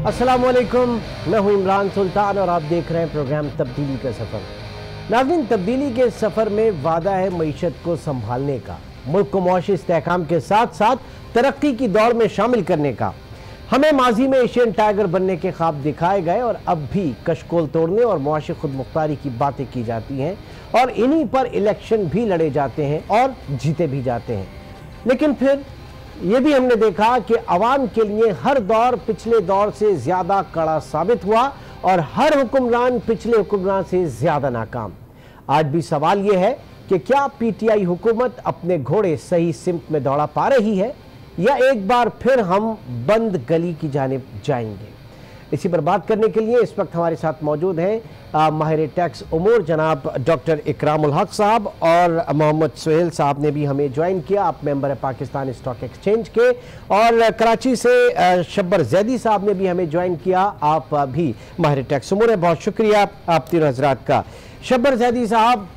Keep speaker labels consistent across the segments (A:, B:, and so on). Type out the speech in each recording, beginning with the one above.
A: अस्सलामुअलैकुम, मैं हूं इमरान सुल्तान और आप देख रहे हैं प्रोग्राम तब्दीली का सफ़र। नाज़रीन, तब्दीली के सफ़र में वादा है मईशत को संभालने का, मुल्क को मुआशी इस्तेहकाम के साथ साथ तरक्की की दौड़ में शामिल करने का। हमें माजी में एशियन टाइगर बनने के ख्वाब दिखाए गए और अब भी कशकोल तोड़ने और मुआशी खुद मुख्तारी की बातें की जाती हैं और इन्हीं पर इलेक्शन भी लड़े जाते हैं और जीते भी जाते हैं। लेकिन फिर ये भी हमने देखा कि अवाम के लिए हर दौर पिछले दौर से ज़्यादा कड़ा साबित हुआ और हर हुक्मरान पिछले हुक्मरान से ज़्यादा नाकाम। आज भी सवाल ये है कि क्या पीटीआई हुकूमत अपने घोड़े सही सिमत में दौड़ा पा रही है या एक बार फिर हम बंद गली की जानिब जाएंगे। इसी पर बात करने के लिए इस वक्त हमारे साथ मौजूद हैं माहिर टैक्स उमूर जनाब डॉक्टर इकरामुल हक साहब और मोहम्मद सुहेल साहब ने भी हमें ज्वाइन किया। आप मेंबर है पाकिस्तान स्टॉक एक्सचेंज के। और कराची से शब्बर जैदी साहब ने भी हमें ज्वाइन किया, आप भी माहिर टैक्स उमूर है। बहुत शुक्रिया आप तीनों हजरात का। शब्बर जैदी साहब,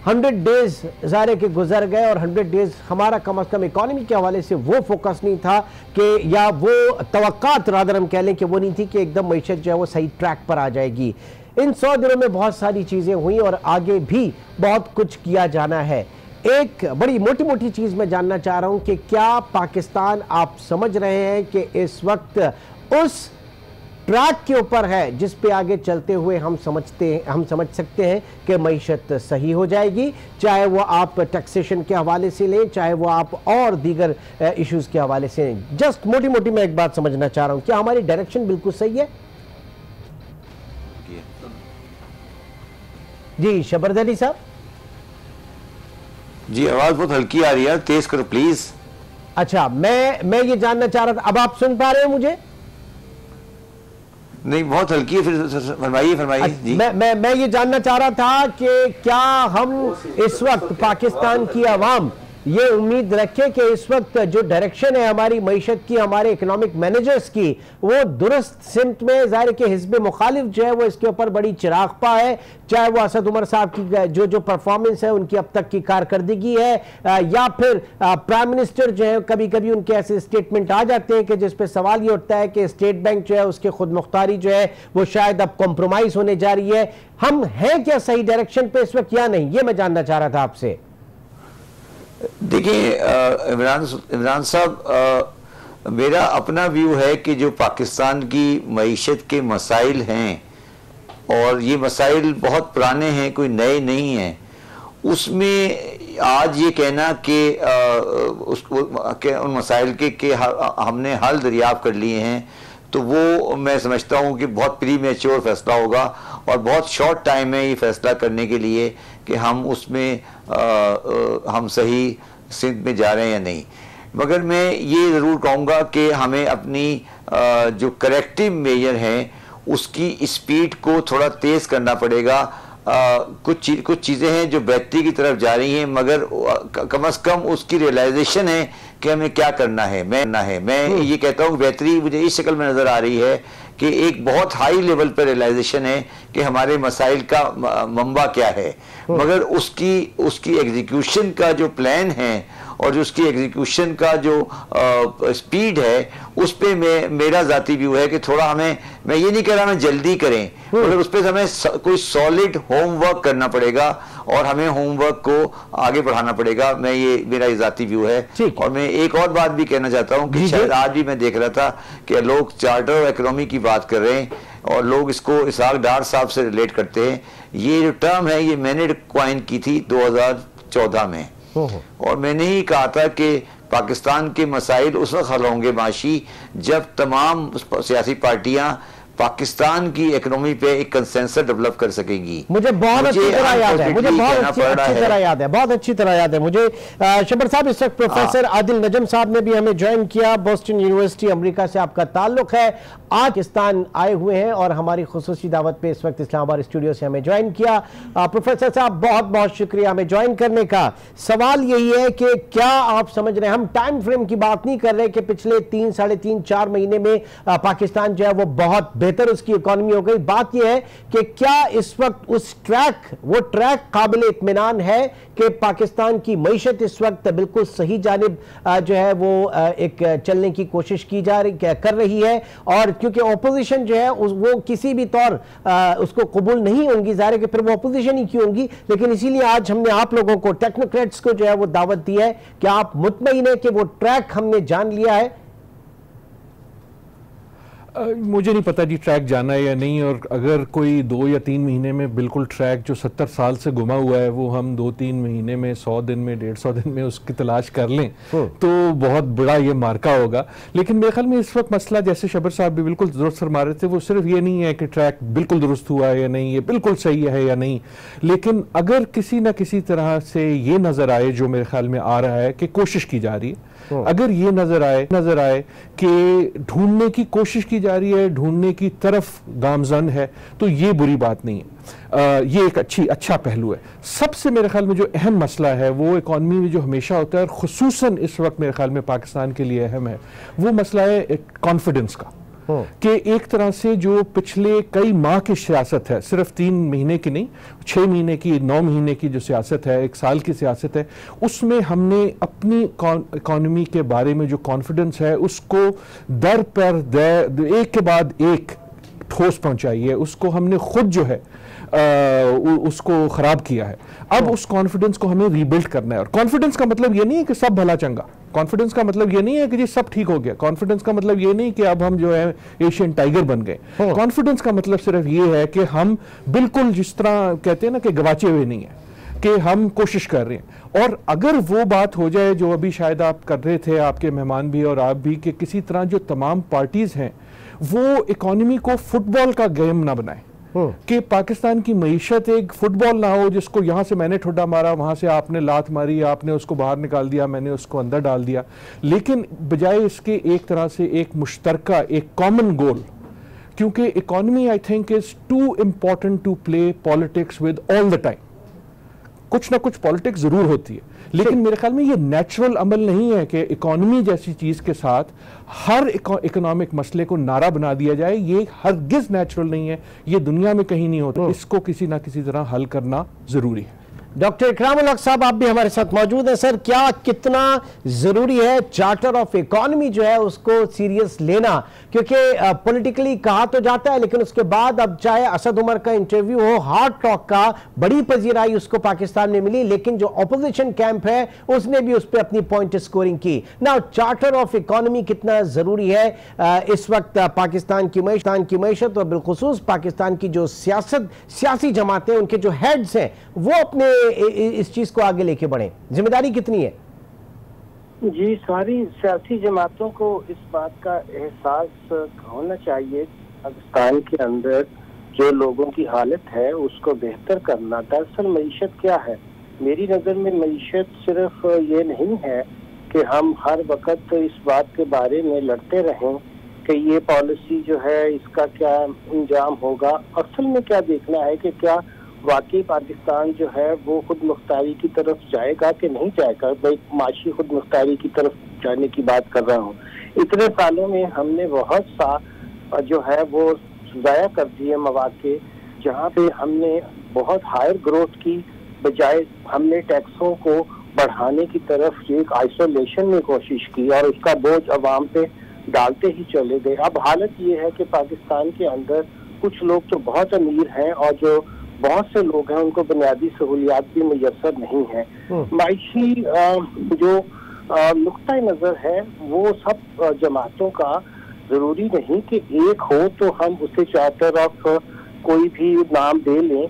A: 100 डेज ज़ाहिर के गुजर गए और 100 डेज हमारा कम अज़ कम इकॉनमी के हवाले से वो फोकस नहीं था कि या वो तवक्कात रादर हम कह लें कि वो नहीं थी कि एकदम मईशत जो है वो सही ट्रैक पर आ जाएगी। इन 100 दिनों में बहुत सारी चीज़ें हुई और आगे भी बहुत कुछ किया जाना है। एक बड़ी मोटी मोटी चीज़ मैं जानना चाह रहा हूँ कि क्या पाकिस्तान, आप समझ रहे हैं कि इस वक्त उस ट्रैक के ऊपर है जिस पे आगे चलते हुए हम समझ सकते हैं कि मईशत सही हो जाएगी, चाहे वो आप टैक्सेशन के हवाले से लें, चाहे वो आप और दीगर इश्यूज़ के हवाले से लें। जस्ट मोटी मोटी मैं एक बात समझना चाह रहा हूँ, क्या हमारी डायरेक्शन बिल्कुल सही है? जी शब्बर जैदी साहब।
B: जी आवाज़ बहुत हल्की आ रही है, तेज करो प्लीज।
A: अच्छा, मैं ये जानना चाह रहा था, अब आप सुन पा रहे हैं मुझे?
B: नहीं, बहुत हल्की है, फिर फरमाइए जी।
A: मैं ये जानना चाह रहा था कि क्या हम इस वक्त पाकिस्तान की आवाम ये उम्मीद रखें कि इस वक्त जो डायरेक्शन है हमारी मईशत की, हमारे इकोनॉमिक मैनेजर्स की, वो दुरुस्त सिमत में, ज़ाहिर के हिज़्ब मुखालिफ जो है वो इसके ऊपर बड़ी चिरागपा है, चाहे वो असद उमर साहब की जो परफॉर्मेंस है, उनकी अब तक की कारकर्दगी है, या फिर प्राइम मिनिस्टर जो है कभी कभी उनके ऐसे स्टेटमेंट आ जाते हैं कि जिस पे सवाल ये उठता है कि स्टेट बैंक जो है उसके खुद मुख्तारी जो है वो शायद अब कॉम्प्रोमाइज़ होने जा रही है। हम हैं क्या सही डायरेक्शन पे इस वक्त या नहीं, ये मैं जानना चाह रहा था आपसे।
B: देखिए इमरान साहब, मेरा अपना व्यू है कि जो पाकिस्तान की मईशत के मसाइल हैं और ये मसाइल बहुत पुराने हैं, कोई नए नहीं हैं, उसमें आज ये कहना कि उन मसाइल के हमने हल दरियाफ्त कर लिए हैं, तो वो मैं समझता हूँ कि बहुत प्री मैच्योर फैसला होगा और बहुत शॉर्ट टाइम है ये फैसला करने के लिए कि हम उसमें हम सही सिंध में जा रहे हैं या नहीं। मगर मैं ये ज़रूर कहूँगा कि हमें अपनी जो करेक्टिव मेजर हैं उसकी स्पीड को थोड़ा तेज़ करना पड़ेगा। कुछ चीज़ें हैं जो बेहतरी की तरफ जा रही हैं, मगर कम अज़ कम उसकी रियलाइजेशन है कि हमें क्या करना है। मैं ये कहता हूँ बेहतरी मुझे इस शक्ल में नज़र आ रही है कि एक बहुत हाई लेवल पर रियलाइजेशन है कि हमारे मसाइल का मंबा क्या है, मगर उसकी एग्जीक्यूशन का जो प्लान है और जो उसकी एग्जीक्यूशन का जो स्पीड है उस पे मेरा ज़ाती व्यू है कि थोड़ा मैं ये नहीं कह रहा हमें जल्दी करें, मगर उस पर हमें कोई सॉलिड होमवर्क करना पड़ेगा और हमें होमवर्क को आगे बढ़ाना पड़ेगा। मेरा ये ज़ाती व्यू है। और मैं एक और बात भी कहना चाहता हूँ कि शायद आज भी मैं देख रहा था कि लोग चार्टर और इकोनॉमी की बात कर रहे हैं और लोग इसको इसहाक डार साहब से रिलेट करते हैं। ये जो टर्म है ये मैंने कॉइन की थी 2014 में और मैंने ही कहा था कि पाकिस्तान के मसाइल उस वक्त हल होंगे माशी जब तमाम सियासी पार्टियां पाकिस्तान की इकोनॉमी पे एक कंसेंसस डेवलप कर सकेंगी।
A: मुझे बहुत अच्छी तरह याद है, मुझे बहुत अच्छी तरह याद है मुझे। शब्बर साहब, इस वक्त प्रोफेसर आदिल नजम साहब ने भी हमें ज्वाइन किया, बोस्टन यूनिवर्सिटी अमेरिका से आपका ताल्लुक है, आज पाकिस्तान आए हुए हैं और हमारी खुसूसी दावत पे इस वक्त इस्लामाबाद स्टूडियो से हमें ज्वाइन किया। प्रोफेसर साहब बहुत बहुत शुक्रिया हमें ज्वाइन करने का। सवाल यही है कि क्या आप समझ रहे हैं, हम टाइम फ्रेम की बात नहीं कर रहे कि पिछले 3, साढ़े 3, 4 महीने में पाकिस्तान जो है वो बहुत बेहतर उसकी इकॉनमी हो गई। बात यह है कि क्या इस वक्त वो ट्रैक काबिल इत्मीनान है कि पाकिस्तान की मईशत इस वक्त बिल्कुल सही जानिब जो है वो एक चलने की कोशिश कर रही है, और क्योंकि ऑपोजिशन जो है वो किसी भी तौर उसको कबूल नहीं होंगी, ज़ाहिर है कि फिर वो ऑपोजिशन ही क्यों होंगी, लेकिन इसीलिए आज हमने आप लोगों को टेक्नोक्रेट्स को जो है वो दावत दी है कि आप मुतमईन है कि वो ट्रैक हमने जान लिया है।
C: मुझे नहीं पता जी ट्रैक जाना है या नहीं, और अगर कोई 2 या 3 महीने में बिल्कुल ट्रैक जो 70 साल से गुमा हुआ है वो हम 2-3 महीने में, 100 दिन में, 150 दिन में उसकी तलाश कर लें तो बहुत बड़ा ये मार्का होगा। लेकिन मेरे ख्याल में इस वक्त मसला, जैसे शबर साहब भी बिल्कुल दुरुस्त फरमा रहे थे, वो सिर्फ ये नहीं है कि ट्रैक बिल्कुल दुरुस्त हुआ है या नहीं, ये बिल्कुल सही है या नहीं, लेकिन अगर किसी ना किसी तरह से ये नजर आए, जो मेरे ख्याल में आ रहा है कि कोशिश की जा रही है, अगर ये नजर आए कि ढूंढने की कोशिश की जा रही है, ढूंढने की तरफ गामजन है, तो ये बुरी बात नहीं है। ये एक अच्छा पहलू है। सबसे मेरे ख्याल में जो अहम मसला है वो इकॉनमी में जो हमेशा होता है और खुसूसन इस वक्त मेरे ख्याल में पाकिस्तान के लिए अहम है, वो मसला है कॉन्फिडेंस का। कि एक तरह से जो पिछले कई माह की सियासत है, सिर्फ 3 महीने की नहीं, 6 महीने की, 9 महीने की जो सियासत है, 1 साल की सियासत है, उसमें हमने अपनी इकॉनमी के बारे में जो कॉन्फिडेंस है उसको दर पर एक के बाद एक ठोस पहुंचाई है, उसको हमने खुद जो है उसको खराब किया है। अब उस कॉन्फिडेंस को हमें रीबिल्ड करना है, और कॉन्फिडेंस का मतलब ये नहीं है कि सब भला चंगा, कॉन्फिडेंस का मतलब ये नहीं है कि जी सब ठीक हो गया, कॉन्फिडेंस का मतलब ये नहीं कि अब हम जो है एशियन टाइगर बन गए। कॉन्फिडेंस का मतलब सिर्फ ये है कि हम बिल्कुल जिस तरह कहते हैं ना कि गवाचे हुए नहीं है, कि हम कोशिश कर रहे हैं। और अगर वो बात हो जाए जो अभी शायद आप कर रहे थे, आपके मेहमान भी और आप भी, कि किसी तरह जो तमाम पार्टीज हैं वो इकॉनमी को फुटबॉल का गेम ना बनाए, कि पाकिस्तान की मईशत एक फुटबॉल ना हो जिसको यहां से मैंने ठुड्डा मारा, वहां से आपने लात मारी, आपने उसको बाहर निकाल दिया, मैंने उसको अंदर डाल दिया, लेकिन बजाय इसके एक तरह से एक मुश्तरका, एक कॉमन गोल, क्योंकि economy I think is too important to play politics with all the time. कुछ ना कुछ पॉलिटिक्स जरूर होती है, लेकिन मेरे ख्याल में ये नेचुरल अमल नहीं है कि इकोनॉमी जैसी चीज के साथ हर इकोनॉमिक मसले को नारा बना दिया जाए। ये हरगिज नेचुरल नहीं है, ये दुनिया में कहीं नहीं होता। इसको किसी ना किसी तरह हल करना जरूरी है।
A: डॉक्टर इकराम उल हक साहब आप भी हमारे साथ मौजूद हैं। सर, क्या कितना जरूरी है चार्टर ऑफ इकोनॉमी जो है उसको सीरियस लेना, क्योंकि पॉलिटिकली कहा तो जाता है, लेकिन उसके बाद अब चाहे असद उमर का इंटरव्यू हो, हार्ड टॉक का बड़ी पजीराई उसको पाकिस्तान में मिली, लेकिन जो ऑपोजिशन कैंप है उसने भी उस पर अपनी पॉइंट स्कोरिंग की। ना चार्टर ऑफ इकोनॉमी कितना जरूरी है इस वक्त पाकिस्तान की मईशत और बिलखुसूस पाकिस्तान की जो सियासी जमातें, उनके जो हेड्स हैं, वो अपने इस चीज को आगे लेके बढ़े, जिम्मेदारी कितनी है?
D: जी, सारी सियासी जमातों को इस बात का एहसास होना चाहिए पाकिस्तान के अंदर जो लोगों की हालत है उसको बेहतर करना। दरअसल मईशत क्या है? मेरी नज़र में मईशत सिर्फ ये नहीं है कि हम हर वक्त इस बात के बारे में लड़ते रहें कि ये पॉलिसी जो है इसका क्या इंजाम होगा। असल में क्या देखना है कि क्या वाकई पाकिस्तान जो है वो खुद मुख्तारी की तरफ जाएगा कि नहीं जाएगा। भाई माशी खुद मुख्तारी की तरफ जाने की बात कर रहा हूँ। इतने सालों में हमने बहुत सा जो है वो ज़ाया कर दिए मौके, जहाँ पे हमने बहुत हायर ग्रोथ की बजाय हमने टैक्सों को बढ़ाने की तरफ एक आइसोलेशन में कोशिश की और उसका बोझ अवाम पे डालते ही चले गए। अब हालत ये है कि पाकिस्तान के अंदर कुछ लोग तो बहुत अमीर हैं और जो बहुत से लोग हैं उनको बुनियादी सहूलियात भी मुयस्सर नहीं है। मायशी जो नुक्ता नज़र है वो सब जमातों का जरूरी नहीं कि एक हो तो हम उसे चार्टर ऑफ कोई भी नाम दे लें,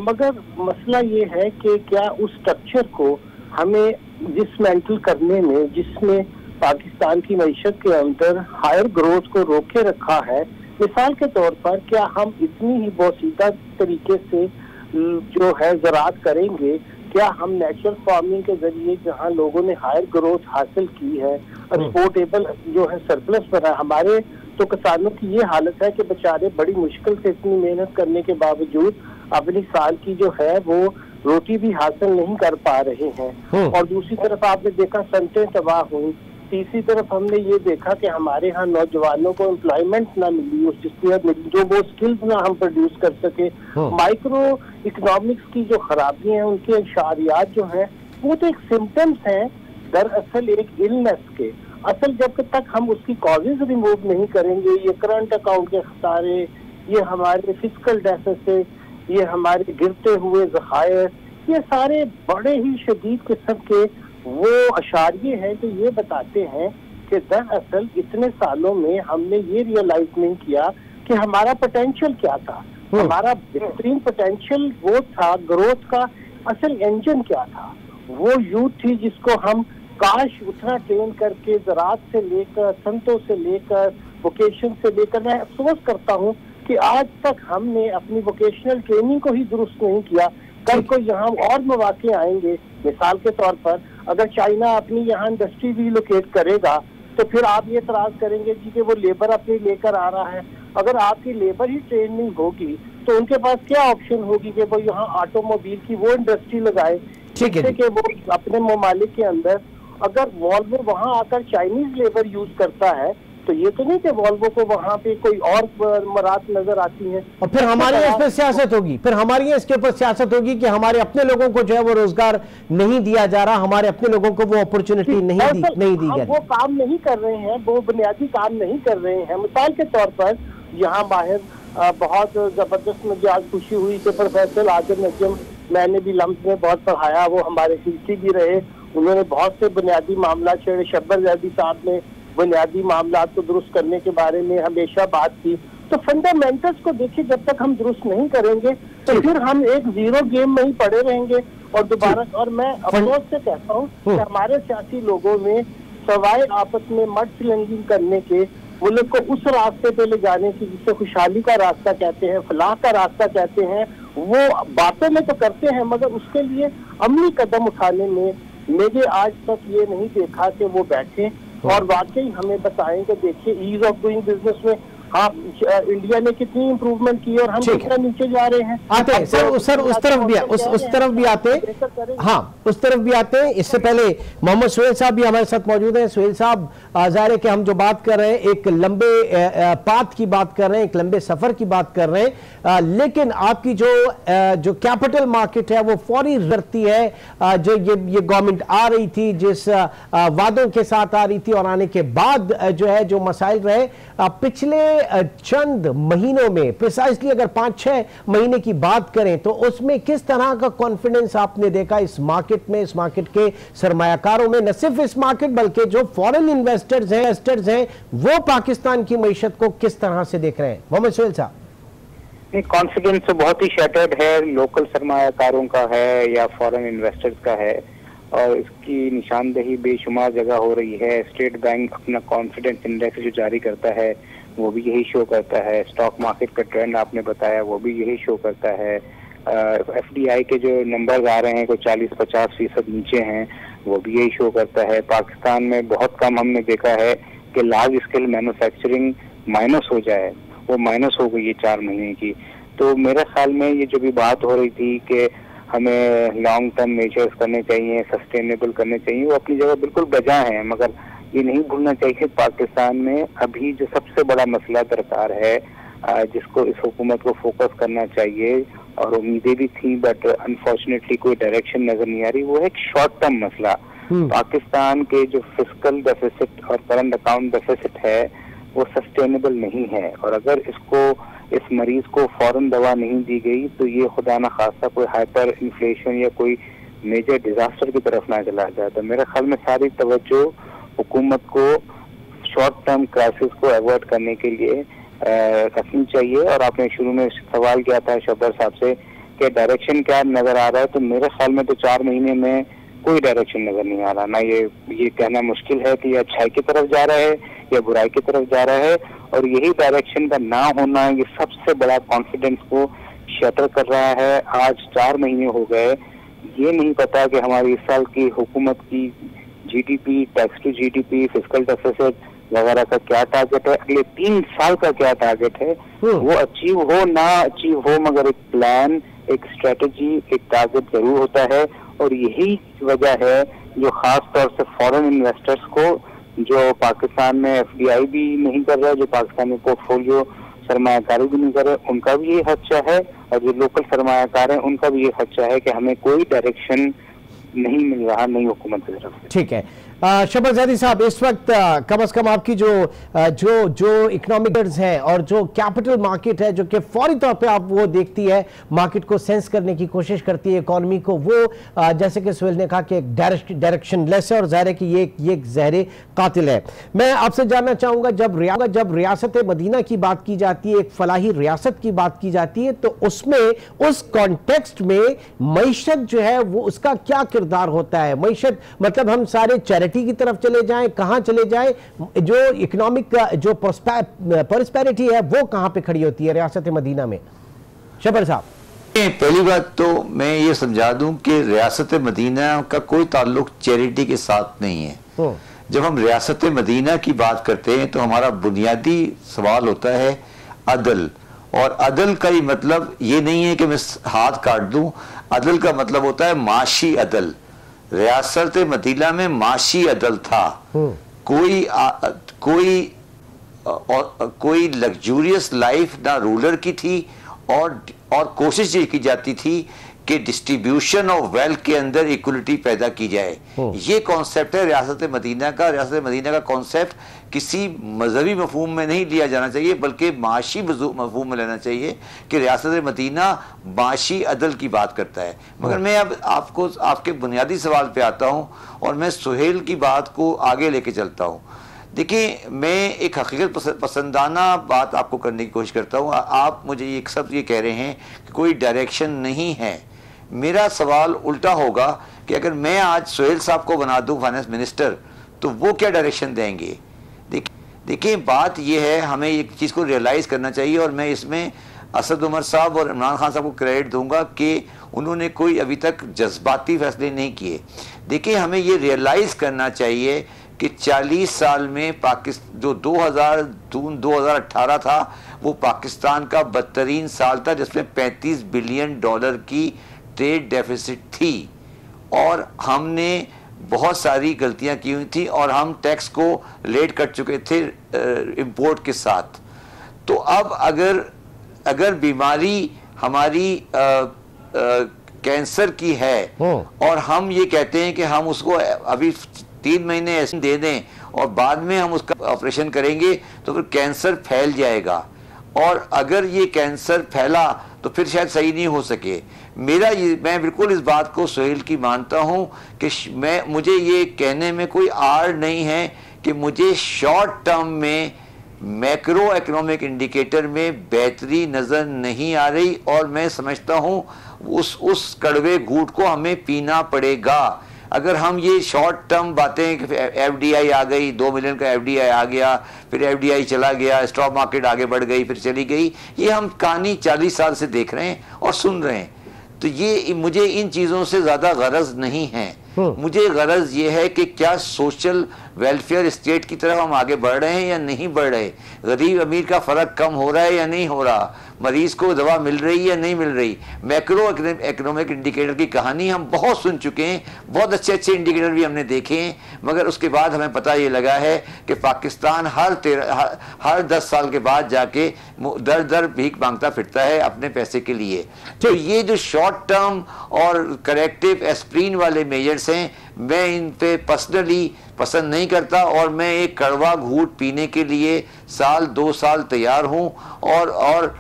D: मगर मसला ये है कि क्या उस स्ट्रक्चर को हमें डिसमेंटल करने में, जिसमें पाकिस्तान की मईशत के अंदर हायर ग्रोथ को रोके रखा है, मिसाल के तौर पर क्या हम इतनी ही बोसीदा तरीके से जो है ज़राअत करेंगे? क्या हम नेचुरल फार्मिंग के जरिए जहां लोगों ने हायर ग्रोथ हासिल की है, एक्सपोर्टेबल जो है सरप्लस बना, हमारे तो किसानों की ये हालत है कि बेचारे बड़ी मुश्किल से इतनी मेहनत करने के बावजूद अपनी साल की जो है वो रोटी भी हासिल नहीं कर पा रहे हैं। और दूसरी तरफ आपने देखा सनतें तबाह हुई, तीसरी तरफ हमने ये देखा कि हमारे यहाँ नौजवानों को एम्प्लॉयमेंट ना मिली, उस जो वो स्किल्स ना हम प्रोड्यूस कर सके। माइक्रो इकोनॉमिक्स की जो खराबी हैं, उनके इशारियात जो हैं वो तो एक सिम्टम्स हैं दरअसल एक इलनेस के। असल जब तक हम उसकी कॉजेज रिमूव नहीं करेंगे, ये करंट अकाउंट के खसारे, ये हमारे फिजिकल डेफिसिट, ये हमारे गिरते हुए ज़खायर, ये सारे बड़े ही शदीद किस्म के वो अशारिये हैं जो ये बताते हैं कि दरअसल इतने सालों में हमने ये रियलाइज नहीं किया कि हमारा पोटेंशियल क्या था, हमारा बेहतरीन पोटेंशियल वो था, ग्रोथ का असल इंजन क्या था, वो यूथ थी जिसको हम काश उतना ट्रेन करके ज़राअत से लेकर, संतों से लेकर, वोकेशन से लेकर, मैं अफसोस करता हूँ कि आज तक हमने अपनी वोकेशनल ट्रेनिंग को ही दुरुस्त नहीं किया। कल को यहाँ और मौके आएंगे, मिसाल के तौर पर अगर चाइना अपनी यहाँ इंडस्ट्री रिलोकेट करेगा तो फिर आप ये एतराज करेंगे जी कि वो लेबर अपने लेकर आ रहा है। अगर आपकी लेबर ही ट्रेन नहीं होगी तो उनके पास क्या ऑप्शन होगी कि वो यहाँ ऑटोमोबाइल की वो इंडस्ट्री लगाए, जिससे कि वो अपने ममालिक के अंदर, अगर वॉल्वो वहाँ आकर चाइनीज लेबर यूज करता है तो ये तो नहीं कि वॉल्वो को वहाँ पे कोई और मरात नजर आती है।
A: और फिर हमारी इस पर सियासत होगी, फिर हमारी इसके ऊपर सियासत होगी कि हमारे अपने लोगों को जो है वो रोजगार नहीं दिया जा रहा, हमारे अपने लोगों को वो अपॉर्चुनिटी नहीं दी गई,
D: वो काम नहीं कर रहे हैं, वो बुनियादी काम नहीं कर रहे हैं। मिसाल के तौर पर यहाँ बाहर बहुत जबरदस्त मुझे आज खुशी हुई कि प्रोफेसर आजम नजम, मैंने भी लम्स में बहुत पढ़ाया, वो हमारे सीसी भी रहे, उन्होंने बहुत से बुनियादी मामला छेड़े। शब्बर जैदी साहब ने बुनियादी मामला को दुरुस्त करने के बारे में हमेशा बात की। तो फंडामेंटल्स को देखिए, जब तक हम दुरुस्त नहीं करेंगे तो फिर हम एक जीरो गेम में ही पड़े रहेंगे और दोबारा। और मैं अफसोस से कहता हूँ कि हमारे सियासी लोगों में सवाए आपस में मर्द फिलंगिंग करने के, मुल्क को उस रास्ते पे ले जाने की जिसे खुशहाली का रास्ता कहते हैं, फलाह का रास्ता कहते हैं, वो बातों में तो करते हैं मगर उसके लिए अमली कदम उठाने में मुझे आज तक ये नहीं देखा कि वो बैठे और वाकई हमें बताएं कि देखिए ईज ऑफ डूइंग बिजनेस में हाँ इंडिया ने कितनी इंप्रूवमेंट की और हम कितना नीचे जा रहे हैं।
A: आते हैं सर उस तरफ भी उस तरफ भी आते हैं, हाँ उस तरफ भी आते हैं। इससे पहले मोहम्मद सुहेल साहब भी हमारे साथ मौजूद हैं। सुहेल साहब, ज़ाहिर है कि हम जो बात कर रहे हैं एक लंबे पाथ की बात कर रहे हैं, एक लंबे सफर की बात कर रहे हैं, लेकिन आपकी जो कैपिटल मार्केट है वो फौरी करती है। जो ये गवर्नमेंट आ रही थी, जिस वादों के साथ आ रही थी और आने के बाद जो है जो मसाइल रहे पिछले चंद महीनों में, प्रिसाइसली अगर 5-6 महीने की बात करें तो उसमें किस तरह का कॉन्फिडेंस आपने देखा इस मार्केट में, इस मार्केट के सरमायाकारों में? न सिर्फ इस मार्केट बल्कि जो फॉरेन इन्वेस्टर्स हैं वो पाकिस्तान की मईशत को किस तरह से देख रहे हैं? मोहम्मद सुहेल साहब।
E: कॉन्फिडेंस तो बहुत ही शैटर्ड है, लोकल सरमायाकारों का है या फॉरेन इन्वेस्टर्स का है, और इसकी निशानदेही बेशुमार जगह हो रही है। स्टेट बैंक अपना कॉन्फिडेंस इंडेक्स जो जारी करता है वो भी यही शो करता है। स्टॉक मार्केट का ट्रेंड आपने बताया वो भी यही शो करता है। एफडीआई के जो नंबर्स आ रहे हैं कोई 40-50% नीचे हैं, वो भी यही शो करता है। पाकिस्तान में बहुत कम हमने देखा है कि लार्ज स्केल मैन्युफैक्चरिंग माइनस हो जाए, वो माइनस हो गई है 4 महीने की। तो मेरे ख्याल में ये जो भी बात हो रही थी कि हमें लॉन्ग टर्म मेजर्स करने चाहिए, सस्टेनेबल करने चाहिए, वो अपनी जगह बिल्कुल बजा है, मगर ये नहीं भूलना चाहिए पाकिस्तान में अभी जो सबसे बड़ा मसला दरकार है, जिसको इस हुकूमत को फोकस करना चाहिए और उम्मीदें भी थी बट अनफॉर्चुनेटली कोई डायरेक्शन नजर नहीं आ रही, वो है एक शॉर्ट टर्म मसला। पाकिस्तान के जो फिस्कल डेफिसिट और करंट अकाउंट डेफिसिट है वो सस्टेनेबल नहीं है, और अगर इस मरीज को फौरन दवा नहीं दी गई तो ये खुदा न खास्ता कोई हाइपर इन्फ्लेशन या कोई मेजर डिजास्टर की तरफ ना चला जाए। तो मेरे ख्याल में सारी तवज्जो हुकूमत को शॉर्ट टर्म क्राइसिस को अवॉइड करने के लिए रखनी चाहिए। और आपने शुरू में सवाल किया था शब्बर साहब से कि डायरेक्शन क्या नजर आ रहा है, तो मेरे ख्याल में तो 4 महीने में कोई डायरेक्शन नजर नहीं आ रहा। ना ये कहना मुश्किल है कि ये अच्छाई की तरफ जा रहा है या बुराई की तरफ जा रहा है, और यही डायरेक्शन का ना होना ये सबसे बड़ा कॉन्फिडेंस को शटर कर रहा है। आज 4 महीने हो गए, ये नहीं पता कि हमारी इस साल की हुकूमत की GDP, tax to GDP, fiscal deficit वगैरह का क्या टारगेट है, अगले 3 साल का क्या टारगेट है, वो अचीव हो ना अचीव हो, मगर एक प्लान, एक स्ट्रेटेजी, एक टारगेट जरूर होता है। और यही वजह है जो खास तौर से फॉरेन इन्वेस्टर्स को जो पाकिस्तान में एफडीआई भी नहीं कर रहा है, जो पाकिस्तान में पोर्टफोलियो सरमायाकारी भी नहीं कर रहे, उनका भी ये खदशा है, और जो लोकल सरमायाकार है उनका भी ये खदशा है कि हमें कोई डायरेक्शन नहीं मिल रहा नई हुकूमत की तरफ से।
A: ठीक है शहबाज़ादी साहब, इस वक्त कम से कम आपकी जो इकोनॉमिकर्स है और जो कैपिटल मार्केट है, जो कि फौरी तौर पे आप वो देखती है, मार्केट को सेंस करने की कोशिश करती है, इकोनॉमी को, वो जैसे कि सुहेल ने कहा कि एक डायरेक्शन लेस है और जाहिर है कि ये एक जहरे कातिल है। मैं आपसे जानना चाहूँगा, जब रियासत मदीना की बात की जाती है, एक फलाही रियासत की बात की जाती है, तो उसमें उस कॉन्टेक्स्ट में मईशत जो है वो उसका क्या किरदार होता है? मईशत मतलब हम सारे चैरिटी की तरफ चले जाएं, कहां चले जाएं, जो इकोनॉमिक जो प्रॉस्पेरिटी है वो कहां पे खड़ी होती है रियासत मदीना में? शबर साहब,
B: पहली बात तो मैं ये समझा दूं कि रियासत मदीना का कोई ताल्लुक चैरिटी के साथ नहीं है। जब हम रियासत मदीना की बात करते हैं तो हमारा बुनियादी सवाल होता है अदल, और अदल का ही मतलब ये नहीं है कि मैं हाथ काट दूं। अदल का मतलब होता है माशी अदल। रियासत मदीना में माशी अदल था। कोई लग्जूरियस लाइफ ना रूलर की थी, और कोशिश ये की जाती थी कि डिस्ट्रीब्यूशन ऑफ वेल्थ के अंदर इक्वलिटी पैदा की जाए। ये कॉन्सेप्ट है रियासत मदीना का। रियासत मदीना का कॉन्सेप्ट किसी मजहबी मफहूम में नहीं लिया जाना चाहिए, बल्कि माशी मफहूम में लेना चाहिए कि रियासत मदीना माशी अदल की बात करता है। मगर मैं अब आपको आपके बुनियादी सवाल पे आता हूँ और मैं सुहेल की बात को आगे लेके चलता हूँ। देखिए, मैं एक हकीकत पसंदाना बात आपको करने की कोशिश करता हूँ। आप मुझे एक सब ये कह रहे हैं कि कोई डायरेक्शन नहीं है। मेरा सवाल उल्टा होगा कि अगर मैं आज सुहेल साहब को बना दूं फाइनेंस मिनिस्टर, तो वो क्या डायरेक्शन देंगे? देखिए, बात ये है, हमें एक चीज़ को रियलाइज़ करना चाहिए, और मैं इसमें असद उमर साहब और इमरान खान साहब को क्रेडिट दूंगा कि उन्होंने कोई अभी तक जज्बाती फैसले नहीं किए। देखिए, हमें ये रियलाइज़ करना चाहिए कि 40 साल में पाकिस्तान जो 2018 था वो पाकिस्तान का बदतरीन साल था, जिसमें $35 बिलियन की ट्रेड डेफिसिट थी, और हमने बहुत सारी गलतियां की हुई थी, और हम टैक्स को लेट कर चुके थे इंपोर्ट के साथ। तो अब अगर बीमारी हमारी कैंसर की है और हम ये कहते हैं कि हम उसको अभी 3 महीने ऐसे दे दें और बाद में हम उसका ऑपरेशन करेंगे, तो फिर कैंसर फैल जाएगा, और अगर ये कैंसर फैला तो फिर शायद सही नहीं हो सके। मैं बिल्कुल इस बात को सुहेल की मानता हूं कि मुझे ये कहने में कोई आड़ नहीं है कि मुझे शॉर्ट टर्म में मैक्रो इकोनॉमिक इंडिकेटर में बेहतरी नज़र नहीं आ रही, और मैं समझता हूं उस कड़वे घूंट को हमें पीना पड़ेगा। अगर हम ये शॉर्ट टर्म बातें, एफडीआई आ गई, 2 मिलियन का एफडीआई आ गया, फिर एफडीआई चला गया, स्टॉक मार्केट आगे बढ़ गई, फिर चली गई, ये हम कहानी 40 साल से देख रहे हैं और सुन रहे हैं। तो ये मुझे इन चीज़ों से ज़्यादा गरज नहीं है। मुझे गरज ये है कि क्या सोशल वेलफेयर स्टेट की तरफ हम आगे बढ़ रहे हैं या नहीं बढ़ रहे, गरीब अमीर का फ़र्क कम हो रहा है या नहीं हो रहा, मरीज को दवा मिल रही है या नहीं मिल रही। मैक्रो इकोनॉमिक इंडिकेटर की कहानी हम बहुत सुन चुके हैं, बहुत अच्छे अच्छे इंडिकेटर भी हमने देखे हैं, मगर उसके बाद हमें पता ये लगा है कि पाकिस्तान हर 10 साल के बाद जाके दर दर भीख मांगता फिरता है अपने पैसे के लिए। तो ये जो शॉर्ट टर्म और करेक्टिव एस्प्रीन वाले मेजर्स हैं, मैं इन पे पर्सनली पसंद नहीं करता, और मैं एक कड़वा घूंट पीने के लिए 1-2 साल तैयार हूँ। और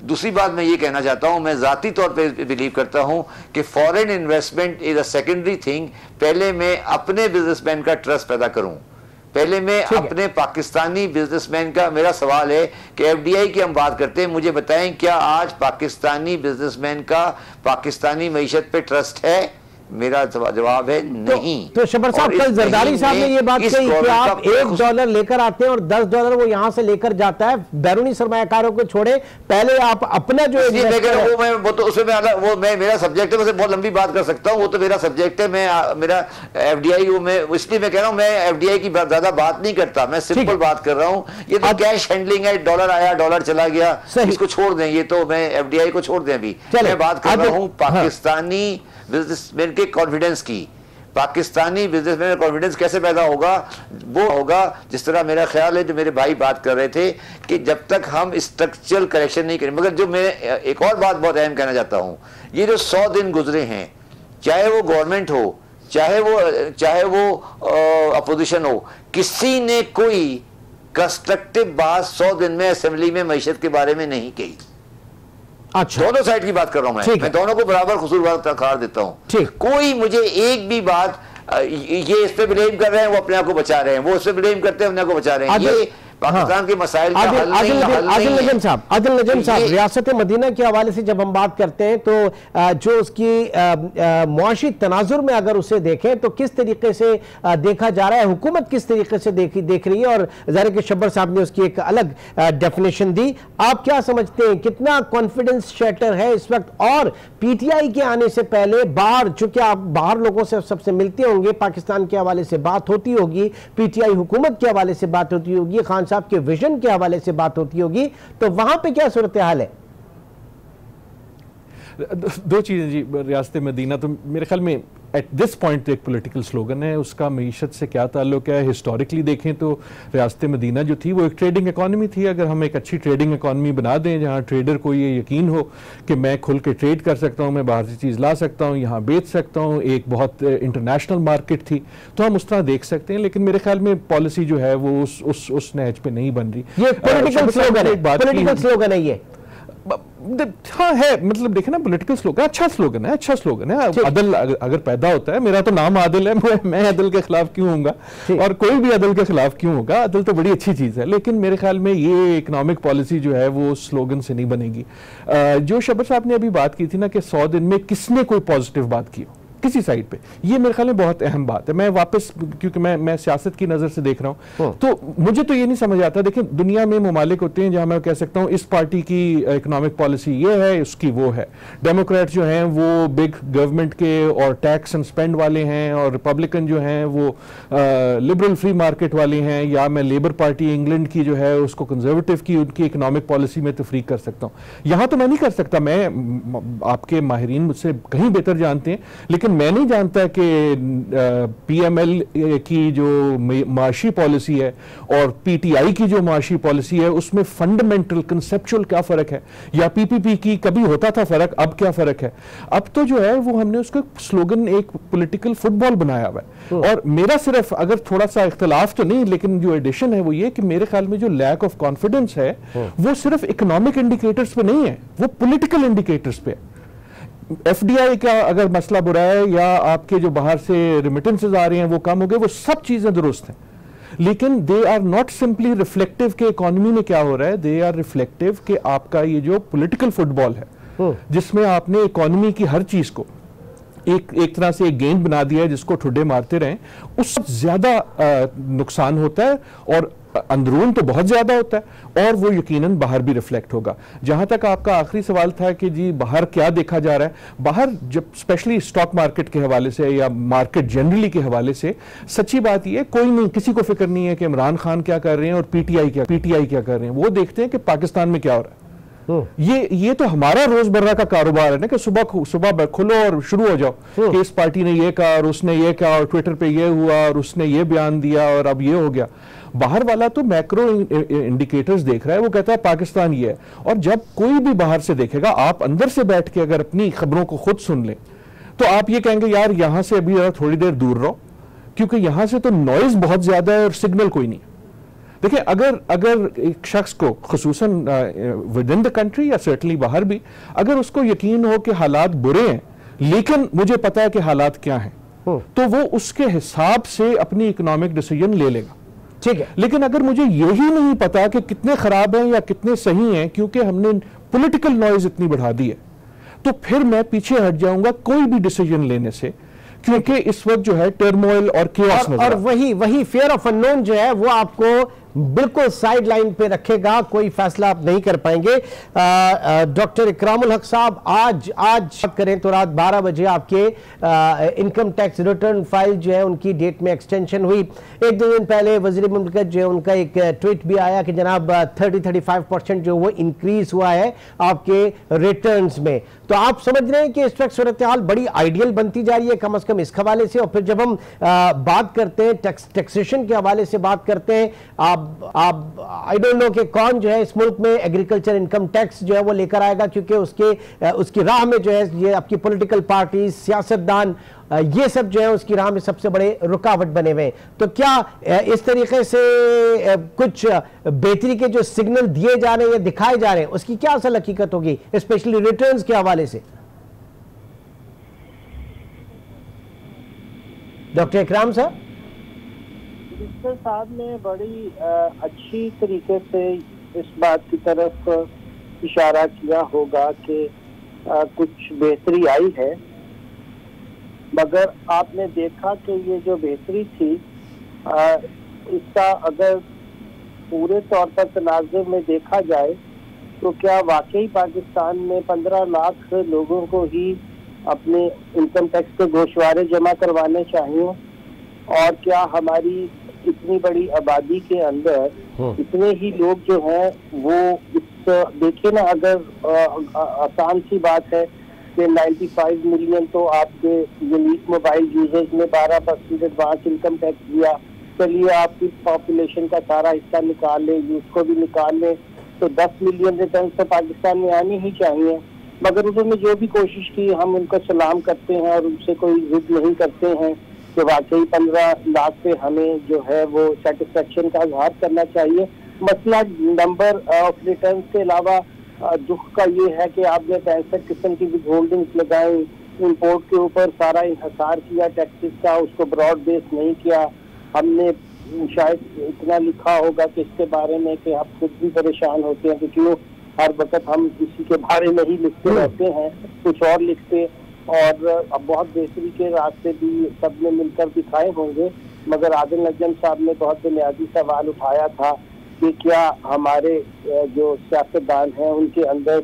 B: दूसरी बात मैं ये कहना चाहता हूँ, मैं ज़ाती तौर पे बिलीव करता हूँ कि foreign investment is a secondary thing. पहले मैं अपने बिजनेसमैन का ट्रस्ट पैदा करूँ, पहले मैं अपने पाकिस्तानी बिजनेसमैन का। मेरा सवाल है कि एफडीआई की हम बात करते हैं, मुझे बताएं क्या आज पाकिस्तानी बिजनेसमैन का पाकिस्तानी मईशत पे ट्रस्ट है? मेरा जवाब है नहीं।
A: तो शबर साहब, कल जरदारी साहब ने ये बात कही कि आप $1 लेकर आते हैं और $10 वो यहां से लेकर जाता है, बैरूनी सरमायाकारों को छोड़े, पहले आप अपना जो
B: मेरा सब्जेक्ट है, बहुत लंबी बात कर सकता हूँ, वो तो मेरा सब्जेक्ट है। मेरा एफडीआई इसलिए मैं कह रहा हूँ, मैं एफडीआई की ज्यादा बात नहीं करता, मैं सिंपल बात कर रहा हूँ। ये तो कैश हैंडलिंग है, डॉलर आया डॉलर चला गया, इसको छोड़ दें, ये तो मैं एफडीआई को छोड़ दें। अभी मैं बात कर रहा हूँ पाकिस्तानी बिजनेसमैन के कॉन्फिडेंस की, पाकिस्तानी बिजनेसमैन में कॉन्फिडेंस कैसे पैदा होगा? वो होगा जिस तरह मेरा ख्याल है, जो मेरे भाई बात कर रहे थे कि जब तक हम स्ट्रक्चरल करेक्शन नहीं करें। मगर जो मैं एक और बात बहुत अहम कहना चाहता हूँ, ये जो 100 दिन गुजरे हैं, चाहे वो गवर्नमेंट हो, चाहे वो अपोजिशन हो, किसी ने कोई कंस्ट्रक्टिव बात 100 दिन में असेंबली में मईशत के बारे में नहीं कही।
A: अच्छा,
B: दोनों साइड की बात कर रहा हूं मैं दोनों को बराबर कसूरवार करार देता हूं। कोई मुझे एक भी बात ये इस पे ब्लेम कर रहे हैं, वो अपने आप को बचा रहे हैं, वो उस पे ब्लेम करते हैं, अपने आप को बचा रहे हैं। ये पाकिस्तान के मसाइल का हल नहीं है।
A: आदिल नजम साहब, रियासत मदीना के हवाले से जब हम बात करते हैं तो जो उसकी मुआशी तनाजुर में अगर उसे देखें तो किस तरीके से देखा जा रहा है, हुकूमत किस तरीके से देख रही है, और ज़ाहिर के शब्बर साहब ने उसकी एक अलग डेफिनेशन दी। आप क्या समझते हैं, कितना कॉन्फिडेंस शैटर है इस वक्त? और पीटीआई के आने से पहले बाहर, चूंकि आप बाहर लोगों से सबसे मिलते होंगे, पाकिस्तान के हवाले से बात होती होगी, पीटीआई हुकूमत के हवाले से बात होती होगी, खान साहब के विजन के हवाले से बात होती होगी, तो वहां पे क्या सूरत हाल है?
C: दो चीजें जी। रियासत मदीना तो मेरे ख्याल में एट दिस पॉइंट एक पॉलिटिकल स्लोगन है, उसका मईशत से क्या ताल्लुक है? हिस्टोरिकली देखें तो रियासत मदीना जो थी वो एक ट्रेडिंग इकॉनमी थी। अगर हम एक अच्छी ट्रेडिंग इकॉनमी बना दें जहाँ ट्रेडर को ये यकीन हो कि मैं खुल के ट्रेड कर सकता हूँ, मैं बाहर से चीज़ ला सकता हूँ, यहाँ बेच सकता हूँ, एक बहुत इंटरनेशनल मार्केट थी, तो हम उस तरह देख सकते हैं। लेकिन मेरे ख्याल में पॉलिसी जो है वो उस नहज पे नहीं बन रही।
A: ये पॉलिटिकल स्लोगन है ये।
C: हाँ है, मतलब देखे ना, पॉलिटिकल स्लोगन अच्छा स्लोगन है। अदल अगर पैदा होता है, मेरा तो नाम आदिल है, मैं अदल के खिलाफ क्यों होऊंगा, और कोई भी अदल के खिलाफ क्यों होगा? अदल तो बड़ी अच्छी चीज है। लेकिन मेरे ख्याल में ये इकोनॉमिक पॉलिसी जो है वो स्लोगन से नहीं बनेगी। जो शब्बर साहब ने अभी बात की थी ना कि 100 दिन में किसने कोई पॉजिटिव बात की किसी साइड पे, ये मेरे ख्याल में बहुत अहम बात है। मैं वापस, क्योंकि मैं सियासत की नजर से देख रहा हूं, तो मुझे तो ये नहीं समझ आता। देखिए, दुनिया में ममालिक होते हैं जहां मैं कह सकता हूं इस पार्टी की इकोनॉमिक पॉलिसी ये है, उसकी वो है। डेमोक्रेट जो हैं वो बिग गवर्नमेंट के और टैक्स एंड स्पेंड वाले हैं, और रिपब्लिकन जो हैं वो लिबरल फ्री मार्केट वाले हैं, या मैं लेबर पार्टी इंग्लैंड की जो है उसको कंजर्वेटिव की उनकी इकोनॉमिक पॉलिसी में तफरीक कर सकता हूं। यहां तो मैं नहीं कर सकता, मैं आपके माहिरीन मुझसे कहीं बेहतर जानते हैं, लेकिन मैं नहीं जानता कि पीएमएल की जो माशी पॉलिसी है और पीटीआई की जो माशी पॉलिसी है उसमें फंडामेंटल कंसेप्चुअल क्या फर्क है, या पीपीपी की कभी होता था फर्क, अब क्या फर्क है? अब तो जो है वो हमने उसका स्लोगन एक पॉलिटिकल फुटबॉल बनाया हुआ है। और मेरा सिर्फ अगर थोड़ा सा इख्तलाफ तो नहीं, लेकिन जो एडिशन है वो ये कि मेरे ख्याल में जो लैक ऑफ कॉन्फिडेंस है वो सिर्फ इकोनॉमिक इंडिकेटर्स पे नहीं है, वो पॉलिटिकल इंडिकेटर्स पे है। एफडीआई का अगर मसला बुरा है, या आपके जो बाहर से रिमिटेंसेस आ रहे हैं वो कम हो गए, वो सब चीजें दुरुस्त हैं, लेकिन they are not simply reflective के इकोनॉमी में क्या हो रहा है, दे आर रिफ्लेक्टिव के आपका ये जो पॉलिटिकल फुटबॉल है जिसमें आपने इकोनॉमी की हर चीज को एक तरह से एक गेंद बना दिया है जिसको ठुड्डे मारते रहें, उससे ज्यादा नुकसान होता है, और अंदरून तो बहुत ज्यादा होता है, और वो यकीनन बाहर भी रिफ्लेक्ट होगा। जहां तक आपका आखिरी सवाल था कि जी बाहर क्या देखा जा रहा है, बाहर जब स्पेशली स्टॉक मार्केट के हवाले से या मार्केट जनरली के हवाले से, सच्ची बात ये कोई नहीं, किसी को फिक्र नहीं है कि इमरान खान क्या कर रहे हैं और पीटीआई क्या कर रहे हैं। वो देखते हैं कि पाकिस्तान में क्या हो रहा है। ये तो हमारा रोजमर्रा का कारोबार है ना कि सुबह खुलो और शुरू हो जाओ कि इस पार्टी ने ये कहा और उसने ये कहा और ट्विटर पे ये हुआ और उसने ये बयान दिया और अब ये हो गया। बाहर वाला तो मैक्रो इंडिकेटर्स देख रहा है, वो कहता है पाकिस्तान ये है। और जब कोई भी बाहर से देखेगा, आप अंदर से बैठ के अगर अपनी खबरों को खुद सुन लें तो आप ये कहेंगे यार यहां से अभी थोड़ी देर दूर रहो, क्योंकि यहां से तो नॉइज बहुत ज्यादा है और सिग्नल कोई नहीं। देखिए, अगर एक शख्स को खुसूसन विद इन द कंट्री या सर्टनली बाहर भी, अगर उसको यकीन हो कि हालात बुरे हैं लेकिन मुझे पता है कि हालात क्या हैं, तो वो उसके हिसाब से अपनी इकोनॉमिक डिसीजन ले लेगा, ठीक है। लेकिन अगर मुझे यही नहीं पता कि कितने खराब हैं या कितने सही हैं, क्योंकि हमने पॉलिटिकल नॉइज इतनी बढ़ा दी है, तो फिर मैं पीछे हट जाऊंगा कोई भी डिसीजन लेने से, क्योंकि इस वक्त जो है टर्मोइल और केओस नजर,
A: और वही फियर ऑफ अननोन जो है वो आपको बिल्कुल साइड लाइन पे रखेगा, कोई फैसला आप नहीं कर पाएंगे। डॉक्टर इकरामुल हक साहब, आज बात करें तो रात 12 बजे आपके इनकम टैक्स रिटर्न फाइल जो है उनकी डेट में एक्सटेंशन हुई। एक दो दिन पहले वज़ीर मुमलिकत जो है उनका एक ट्वीट भी आया कि जनाब 30-35% जो वो इंक्रीज हुआ है आपके रिटर्न्स में। तो आप समझ रहे हैं कि इस वक्त सूरत हाल बड़ी आइडियल बनती जा रही है कम से कम इस हवाले से। और फिर जब हम बात करते हैं टैक्सेशन के हवाले से बात करते हैं, आप आई डोंट नो कि कौन जो है इस मुल्क में एग्रीकल्चर इनकम टैक्स जो है वो लेकर आएगा, क्योंकि उसकी राह में जो है ये आपकी पॉलिटिकल पार्टी, सियासतदान, ये सब जो है उसकी राह में सबसे बड़े रुकावट बने हुए हैं। तो क्या इस तरीके से कुछ बेहतरी के जो सिग्नल दिए जा रहे हैं या दिखाए जा रहे हैं उसकी क्या असल हकीकत होगी, स्पेशली रिटर्न्स के हवाले से? डॉक्टर इकराम साहब।
D: मिनिस्टर साहब ने बड़ी अच्छी तरीके से इस बात की तरफ इशारा किया होगा कि कुछ बेहतरी आई है, मगर आपने देखा कि ये जो बेहतरी थी इसका अगर पूरे तौर पर तनाज़ुर में देखा जाए तो क्या वाकई पाकिस्तान में 15 लाख लोगों को ही अपने इनकम टैक्स के गोशवारे जमा करवाने चाहिए? और क्या हमारी इतनी बड़ी आबादी के अंदर इतने ही लोग जो हैं वो देखिए ना, अगर आसान सी बात है कि 95 मिलियन तो आपके यूनिक मोबाइल यूजर्स ने 12% एडवांस इनकम टैक्स दिया। चलिए आपकी पॉपुलेशन का सारा हिस्सा निकाल ले, उसको भी निकाल ले, तो 10 मिलियन रिटर्न तो पाकिस्तान में आनी ही चाहिए। मगर उन्होंने जो भी कोशिश की हम उनको सलाम करते हैं और उनसे कोई जिद नहीं करते हैं कि वाकई 15 लाख पे हमें जो है वो सेटिस्फेक्शन का इजहार करना चाहिए। मसला नंबर ऑफ रिटर्न के अलावा दुख का ये है कि आपने 65 किस्म की विदहोल्डिंग्स लगाई, इंपोर्ट के ऊपर सारा इंहसार किया टैक्सेस का, उसको ब्रॉड बेस नहीं किया। हमने शायद इतना लिखा होगा कि इसके बारे में कि आप खुद भी परेशान होते हैं कि क्यों हर वक्त हम इसी के बारे में ही लिखते रहते हैं, कुछ और लिखते। और अब बहुत बेहतरी के रास्ते भी सबने मिलकर दिखाए होंगे, मगर आदिल नजम साहब ने बहुत बुनियादी सवाल उठाया था कि क्या हमारे जो सियासतदान हैं उनके अंदर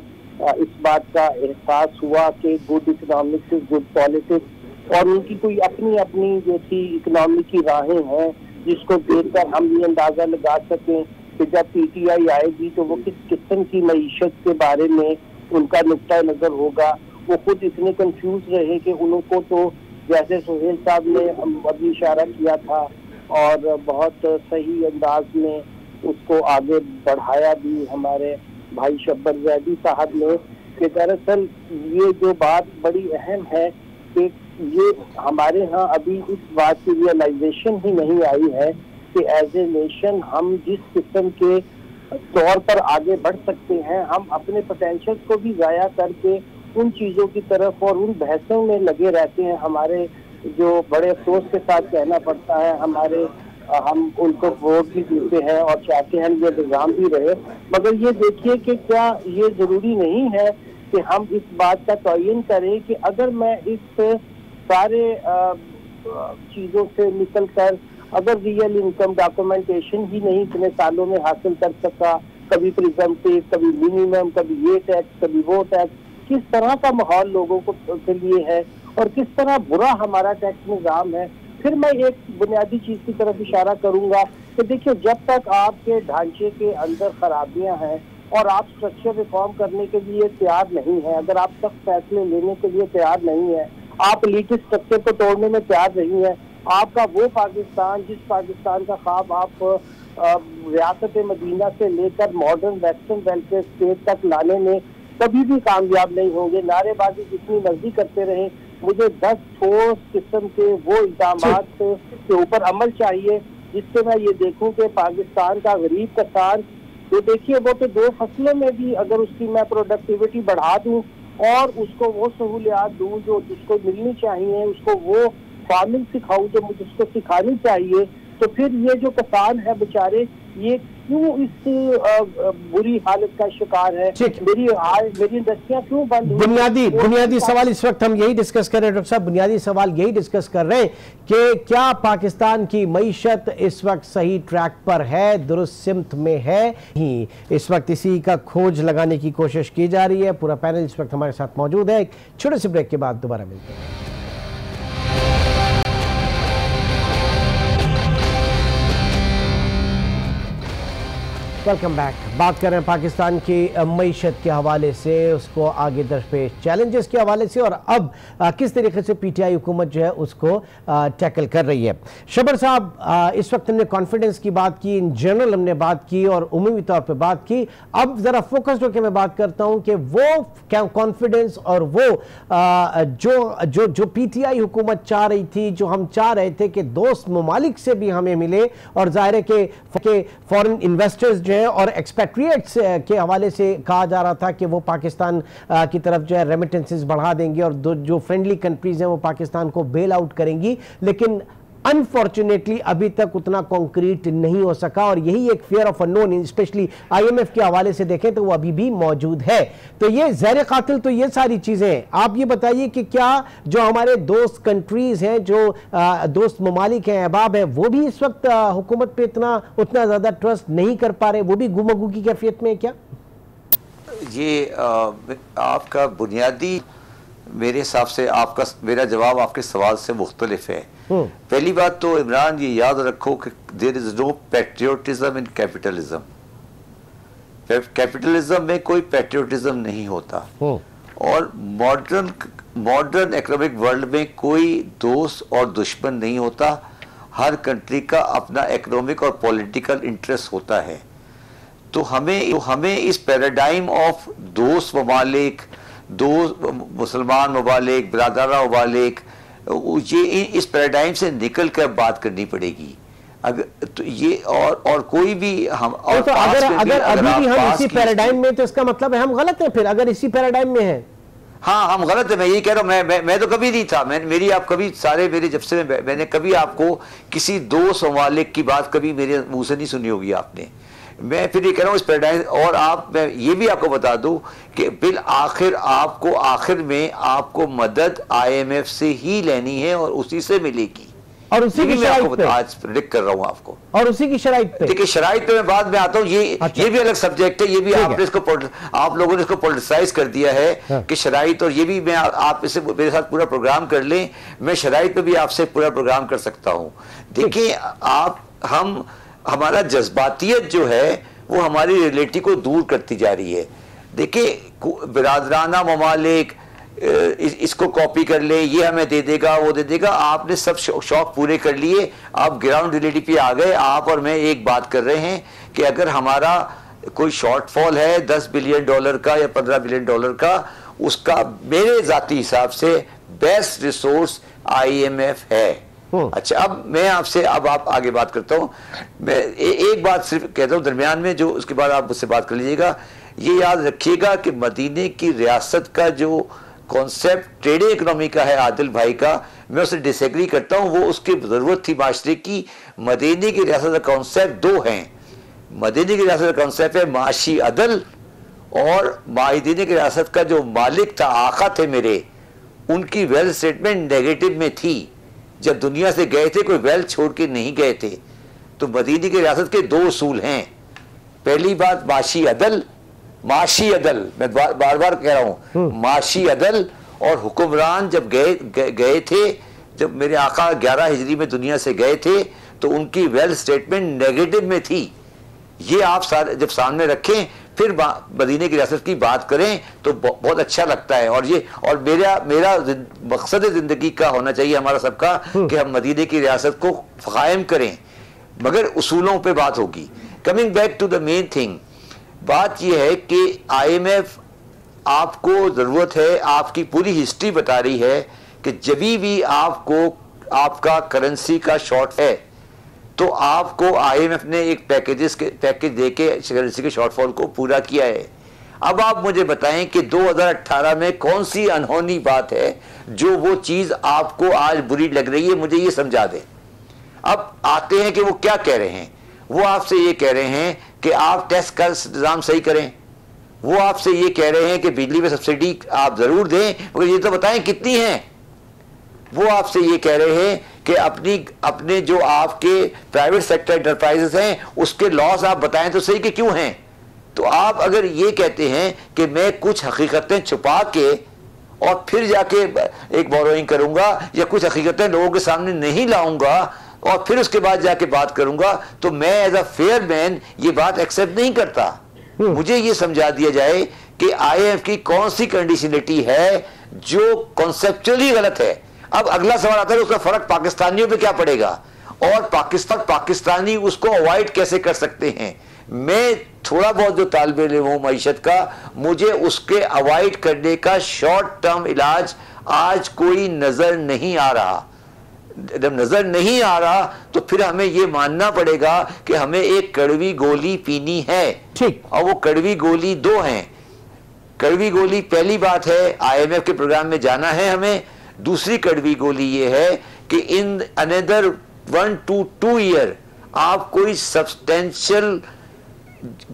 D: इस बात का एहसास हुआ कि good economics is good politics, और उनकी कोई अपनी अपनी जो थी इकोनॉमी की राहें हैं जिसको देखकर हम ये अंदाजा लगा सकें कि जब पीटीआई आएगी तो वो किस किस्म की मईशत के बारे में उनका नुक्ता नजर होगा। वो खुद इतने कंफ्यूज रहे कि उनको तो जैसे सुहेल साहब ने अभी इशारा किया था और बहुत सही अंदाज में उसको आगे बढ़ाया भी हमारे भाई शब्बर जैदी साहब ने, कि दरअसल ये जो बात बड़ी अहम है कि ये हमारे यहाँ अभी इस बात की रियलाइजेशन ही नहीं आई है कि एज ए नेशन हम जिस किस्म के तौर पर आगे बढ़ सकते हैं, हम अपने पोटेंशियल को भी ज़ाया करके उन चीज़ों की तरफ और उन बहसों में लगे रहते हैं। हमारे जो बड़े अफसोस के साथ कहना पड़ता है, हम उनको वोट भी देते हैं और चाहते हैं ये निज़ाम भी रहे, मगर ये देखिए कि क्या ये ज़रूरी नहीं है कि हम इस बात का तयन करें कि अगर मैं इस सारे चीज़ों से निकल कर अगर रियल इनकम डॉक्यूमेंटेशन ही नहीं इतने सालों में हासिल कर सका, कभी प्रिजम्पटिव, कभी मिनिमम, कभी ये टैक्स, कभी वो टैक्स, किस तरह का माहौल लोगों को के लिए है और किस तरह बुरा हमारा टैक्स निज़ाम है। फिर मैं एक बुनियादी चीज़ की तरफ इशारा करूंगा कि देखिए, जब तक आपके ढांचे के अंदर खराबियां हैं और आप स्ट्रक्चर रिफॉर्म करने के लिए तैयार नहीं है, अगर आप सख्त फैसले लेने के लिए तैयार नहीं है, आप लीगल स्ट्रक्चर को तोड़ने में तैयार नहीं है, आपका वो पाकिस्तान जिस पाकिस्तान का ख्वाब आप रियासत मदीना से लेकर मॉडर्न वेस्टर्न वेलफेयर स्टेट तक लाने में कभी भी कामयाब नहीं होंगे। नारेबाजी जितनी मर्जी करते रहे, मुझे 10 ठोस किस्म के वो इल्जाम के ऊपर अमल चाहिए जिससे मैं ये देखूं कि पाकिस्तान का गरीब किसान, तो देखिए वो तो 2 फसलों में भी अगर उसकी मैं प्रोडक्टिविटी बढ़ा दूं और उसको वो सहूलियात दूं जो जिसको मिलनी चाहिए, उसको वो फार्मिंग सिखाऊं जो मुझे उसको सिखानी चाहिए, तो फिर ये जो किसान है बेचारे ये क्यों इस बुरी हालत का शिकार है? मेरी इंडस्ट्रियां क्यों बंद हुई?
A: बुनियादी सवाल इस वक्त हम यही डिस्कस कर रहे हैं डॉक्टर साहब, बुनियादी सवाल यही डिस्कस कर रहे हैं कि क्या पाकिस्तान की मईशत इस वक्त सही ट्रैक पर है, दुरुस्त सिमत में है? ही इस वक्त इसी का खोज लगाने की कोशिश की जा रही है। पूरा पैनल इस वक्त हमारे साथ मौजूद है। एक छोटे से ब्रेक के बाद दोबारा मिलते हैं। Welcome back. बात कर रहे हैं पाकिस्तान की मईशत के हवाले से, उसको आगे दरपेश चैलेंजेस के हवाले से, और अब किस तरीके से पीटीआई हुकूमत जो है उसको टैकल कर रही है। शबर साहब, इस वक्त हमने कॉन्फिडेंस की बात की, इन जनरल हमने बात की और उमूमी तौर पे बात की। अब ज़रा फोकस्ड होकर मैं बात करता हूँ कि वो कॉन्फिडेंस और वो जो पीटीआई हुकूमत चाह रही थी, जो हम चाह रहे थे कि दोस्त ममालिक से भी हमें मिले, और ज़ाहिर है कि फॉरेन इन्वेस्टर्स जो है और एक्सपेट्रिएट्स के हवाले से कहा जा रहा था कि वो पाकिस्तान की तरफ जो है रेमिटेंसेस बढ़ा देंगे और जो फ्रेंडली कंट्रीज हैं वो पाकिस्तान को बेल आउट करेंगी, लेकिन अनफॉर्चुनेटली अभी तक उतना कॉन्क्रीट नहीं हो सका, और यही एक fear of unknown specially IMF के हवाले से देखें तो वो अभी भी मौजूद है। तो ये ज़हर कातिल, तो ये सारी चीज़ें आप ये बताइए कि क्या जो हमारे दोस्त कंट्रीज हैं, जो दोस्त ममालिक हैं, अहबाब हैं, वो भी इस वक्त हुकूमत पे उतना ज़्यादा ट्रस्ट नहीं कर पा रहे, वो भी गुमगू की कैफियत में है क्या?
B: ये आपका बुनियादी, मेरे हिसाब से मेरा जवाब आपके सवाल से मुख्तलिफ है। पहली बात तो इमरान, ये याद रखो कि there is no patriotism in capitalism. Capitalism में कोई पैट्रियोटिज्म नहीं होता, और मॉडर्न इकोनॉमिक वर्ल्ड में कोई दोस्त और दुश्मन नहीं होता। हर कंट्री का अपना इकोनॉमिक और पॉलिटिकल इंटरेस्ट होता है। तो हमें इस पैराडाइम ऑफ दोस्त ममालिक, दो मुसलमान ममालिक, बिरादराना ममालिक, ये इस पैराडाइम से निकल कर बात करनी पड़ेगी। अगर तो ये और कोई भी हम और
A: तो अगर अभी भी हम इसी पैराडाइम में, तो इसका मतलब है हम गलत हैं फिर, अगर इसी पैराडाइम में है।
B: हाँ, हम गलत है। मैं यही कह रहा हूँ, मैं तो कभी नहीं था, मेरी आप कभी जब से मैंने कभी आपको किसी दो ममालिक की बात कभी मेरे मुंह से नहीं सुनी होगी आपने। मैं फिर ये कह रहा हूँ इस पैराडाइम, और मैं ये भी आपको बता दूं कि बिल आखिर में आपको मदद आईएमएफ से ही लेनी है और उसी से मिलेगी,
A: और उसी की शराइत पे
B: आज प्रेडिक्ट कर रहा हूँ आपको,
A: और उसी की शराइत पे।
B: देखिए, शराइत पे मैं बाद में आता हूँ। ये भी अलग सब्जेक्ट है, ये भी आप लोगों ने इसको पॉलिटिसाइज कर दिया है कि शराइत, और ये भी मैं आप इसे मेरे साथ पूरा प्रोग्राम कर लें, मैं शराइत पे भी आपसे पूरा प्रोग्राम कर सकता हूँ। देखिए, हमारा जज्बातियत जो है वो हमारी रियलिटी को दूर करती जा रही है। देखिए, बिरादराना ममालिक इसको कॉपी कर ले, ये हमें दे देगा, वो दे देगा। आपने सब शौक पूरे कर लिए, आप ग्राउंड रियलिटी पे आ गए। आप और मैं एक बात कर रहे हैं कि अगर हमारा कोई शॉर्टफॉल है $10 बिलियन का या $15 बिलियन का, उसका मेरे जाती हिसाब से बेस्ट रिसोर्स आईएमएफ है। अच्छा, अब मैं आपसे आप आगे बात करता हूं। मैं एक बात सिर्फ कहता हूं दरमियान में, जो उसके बाद आप मुझसे बात कर लीजिएगा। ये याद रखिएगा कि मदीने की रियासत का जो कॉन्सेप्ट ट्रेडिंग इकोनॉमी का है आदिल भाई का, मैं उससे डिसएग्री करता हूं। वो उसकी जरूरत थी माशरे की। मदीने की रियासत का कॉन्सेप्ट दो हैं। मदीने की रियासत का कॉन्सेप्ट है माशी अदल, और मदीने की रियासत का जो मालिक था, आका थे मेरे, उनकी वेल्थ स्टेटमेंट नेगेटिव में थी। जब दुनिया से गए थे, कोई वेल्थ छोड़ के नहीं गए थे। तो मदीने की रियासत के दो उसूल हैं। पहली बात माशी अदल, मैं बार बार कह रहा हूं, माशी अदल। और हुक्मरान जब गए थे, जब मेरे आका 11 हिजरी में दुनिया से गए थे, तो उनकी वेल्थ स्टेटमेंट नेगेटिव में थी। ये आप जब सामने रखें, फिर मदीने की रियासत की बात करें तो बहुत अच्छा लगता है। और मेरा मकसद जिंदगी का होना चाहिए हमारा सबका कि हम मदीने की रियासत को कायम करें, मगर उसूलों पे बात होगी। Coming back to the main thing, बात यह है कि आईएमएफ आपको जरूरत है, आपकी पूरी हिस्ट्री बता रही है कि जब भी आपका करेंसी का शॉर्ट है, तो आपको आईएमएफ ने एक पैकेज देके करेंसी के शॉर्टफॉल को पूरा किया है। अब आप मुझे बताएं कि 2018 में कौन सी अनहोनी बात है जो वो चीज आपको आज बुरी लग रही है, मुझे ये समझा दें। अब आते हैं कि वो क्या कह रहे हैं। वो आपसे ये कह रहे हैं कि आप टैक्स का इंतजाम सही करें, वो आपसे ये कह रहे हैं कि बिजली पे सब्सिडी आप जरूर दें मगर ये तो बताएं कितनी है। वो आपसे ये कह रहे हैं कि अपने जो आपके प्राइवेट सेक्टर एंटरप्राइजेस हैं उसके लॉस आप बताएं तो सही कि क्यों हैं। तो आप अगर ये कहते हैं कि मैं कुछ हकीकतें छुपा के और फिर जाके एक बोरोइंग करूंगा या कुछ हकीकतें लोगों के सामने नहीं लाऊंगा और फिर उसके बाद जाके बात करूंगा, तो मैं एज अ फेयर मैन ये बात एक्सेप्ट नहीं करता। मुझे ये समझा दिया जाए कि IMF की कौन सी कंडीशनलिटी है जो कॉन्सेप्चुअली गलत है। अब अगला सवाल आता है उसका फर्क पाकिस्तानियों पे क्या पड़ेगा और पाकिस्तानी उसको अवॉइड कैसे कर सकते हैं। मैं थोड़ा बहुत जो तालिब इल्म हूं मईशत का, मुझे उसके अवॉइड करने का शॉर्ट टर्म इलाज आज कोई नजर नहीं आ रहा। जब नजर नहीं आ रहा तो फिर हमें यह मानना पड़ेगा कि हमें एक कड़वी गोली पीनी है।
A: ठीक,
B: और वो कड़वी गोली दो हैं। कड़वी गोली पहली बात है IMF के प्रोग्राम में जाना है हमें। दूसरी कड़वी गोली ये है कि इन अनदर 1 to 2 ईयर आप कोई सब्सटेंशियल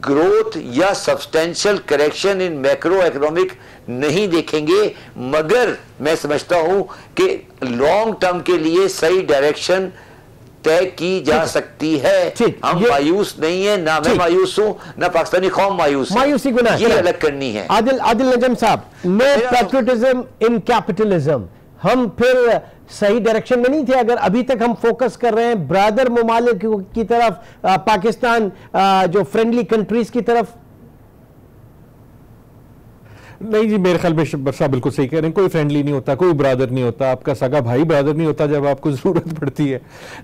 B: ग्रोथ या substantial correction in macro economic नहीं देखेंगे, मगर मैं समझता हूं कि लॉन्ग टर्म के लिए सही डायरेक्शन तय की जा सकती है। हम मायूस नहीं है, ना मैं मायूस हूं ना पाकिस्तानी कौम मायूस है।
A: मायूसी गुनाह
B: ये अलग करनी है।
A: आदिल नजम साहब, नो पैट्रियटिज्म इन कैपिटलिज्म, हम फिर सही डायरेक्शन में नहीं थे अगर अभी तक हम फोकस कर रहे हैं ब्रादर ममालिक की तरफ, पाकिस्तान जो फ्रेंडली कंट्रीज की तरफ।
C: नहीं जी, मेरे ख्याल में बरसा बिल्कुल सही कह रहे हैं। कोई फ्रेंडली नहीं होता, कोई ब्रादर नहीं होता, आपका सगा भाई ब्रादर नहीं होता जब आपको जरूरत पड़ती है।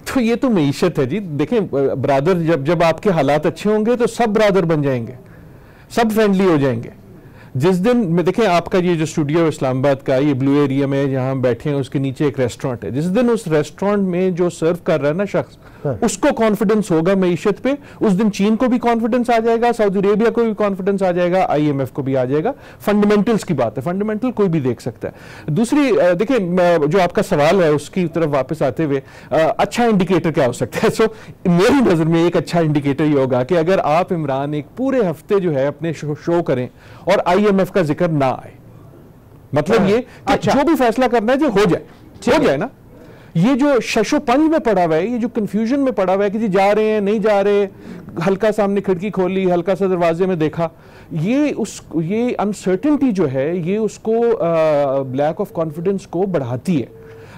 C: तो ये तो मईशत है जी। देखें, ब्रादर जब आपके हालात अच्छे होंगे तो सब ब्रादर बन जाएंगे, सब फ्रेंडली हो जाएंगे। जिस दिन में देखें आपका ये जो स्टूडियो इस्लामाबाद का, ये ब्लू एरिया में जहां हम बैठे हैं उसके नीचे एक रेस्टोरेंट है, जिस दिन उस रेस्टोरेंट में जो सर्व कर रहा है ना शख्स, उसको कॉन्फिडेंस होगा मईशत पे, उस दिन चीन को भी कॉन्फिडेंस आ जाएगा, सऊदी अरेबिया को भी कॉन्फिडेंस आ जाएगा, IMF को भी आ जाएगा। फंडामेंटल्स की बात है, फंडामेंटल कोई भी देख सकता है। दूसरी देखिए जो आपका सवाल है उसकी तरफ वापस आते हुए, अच्छा इंडिकेटर क्या हो सकता है? सो मेरी नजर में एक अच्छा इंडिकेटर ये होगा कि अगर आप इमरान एक पूरे हफ्ते जो है अपने शो करें और IMF का जिक्र ना आए, मतलब ये अच्छा, जो भी फैसला करना है जो हो जाए ना। ये जो शशोपंज में पड़ा हुआ है, ये जो कंफ्यूजन में पड़ा हुआ है कि जी जा रहे हैं नहीं जा रहे, हल्का सामने खिड़की खोली, हल्का सा दरवाजे में देखा, ये अनसर्टेनिटी जो है ये उसको लैक ऑफ कॉन्फिडेंस को बढ़ाती है।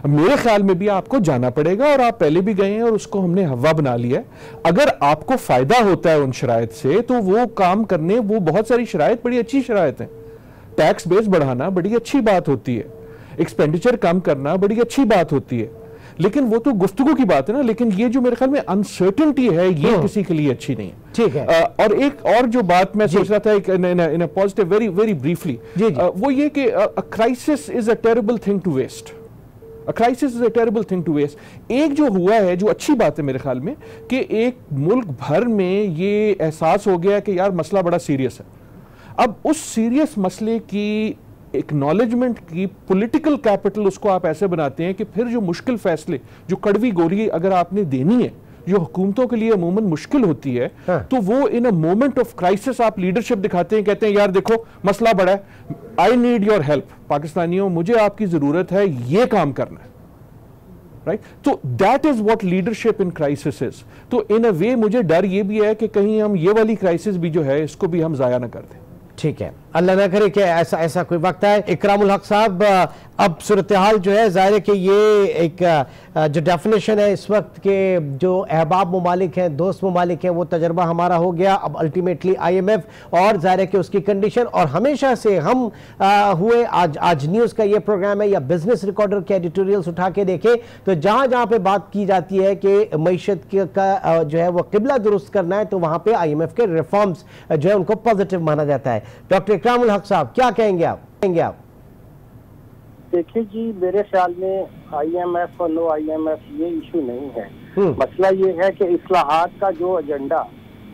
C: मेरे ख्याल में भी आपको जाना पड़ेगा और आप पहले भी गए हैं और उसको हमने हवा बना लिया है। अगर आपको फायदा होता है उन शराइत से तो वो काम करने, वो बहुत सारी शराइत बड़ी अच्छी शराइत हैं। टैक्स बेस बढ़ाना बड़ी अच्छी बात होती है, एक्सपेंडिचर कम करना बड़ी अच्छी बात होती है, लेकिन वो तो गुफ्तगू की बात है ना। लेकिन ये जो मेरे ख्याल में अनसर्टेनिटी है ये किसी के लिए अच्छी नहीं है।
A: ठीक है।
C: और एक और जो बात मैं सोच रहा था in a positive, very very briefly, वो ये कि a crisis is a terrible thing to waste. A crisis is a terrible thing to waste. एक जो हुआ है, जो अच्छी बात है मेरे ख्याल में, कि एक मुल्क भर में ये एहसास हो गया कि यार मसला बड़ा सीरियस है। अब उस सीरियस मसले की एक्नॉलेजमेंट की पॉलिटिकल कैपिटल उसको आप ऐसे बनाते हैं कि फिर जो मुश्किल फैसले, जो कड़वी गोली अगर आपने देनी है, जो हुकूमतों के लिए अमूमन मुश्किल होती है, तो वो इन अ मोमेंट ऑफ क्राइसिस आप लीडरशिप दिखाते हैं, कहते हैं यार देखो मसला बड़ा है, आई नीड योर हेल्प, पाकिस्तानियों मुझे आपकी जरूरत है, ये काम करना है, राइट? तो that is what leadership in crisis is. तो इन अ वे मुझे डर ये भी है कि कहीं हम ये वाली क्राइसिस भी जो है इसको भी हम जाया ना कर दें।
A: ठीक है, अल्लाह ना करे कि ऐसा कोई वक्त है। इकरामुल हक साहब, अब सूरत हाल जो है जाहिर है कि ये एक जो डेफिनेशन है इस वक्त के जो अहबाब ममालिक हैं, दोस्त ममालिक हैं, वो तजर्बा हमारा हो गया। अब अल्टीमेटली IMF और जाहिर है कि उसकी कंडीशन, और हमेशा से हम हुए आज न्यूज़ का ये प्रोग्राम है या बिजनेस रिकॉर्डर के एडिटोरियल्स उठा के देखें तो जहाँ जहाँ पे बात की जाती है कि मईशत का जो है वो किबला दुरुस्त करना है, तो वहाँ पे IMF के रिफॉर्म्स जो है उनको पॉजिटिव माना जाता है। डॉक्टर इकरामुल हक साहब क्या कहेंगे आप?
D: देखिए जी, मेरे ख्याल में IMF और नो IMF ये इशू नहीं है। मसला ये है कि इस्लाहात का जो एजेंडा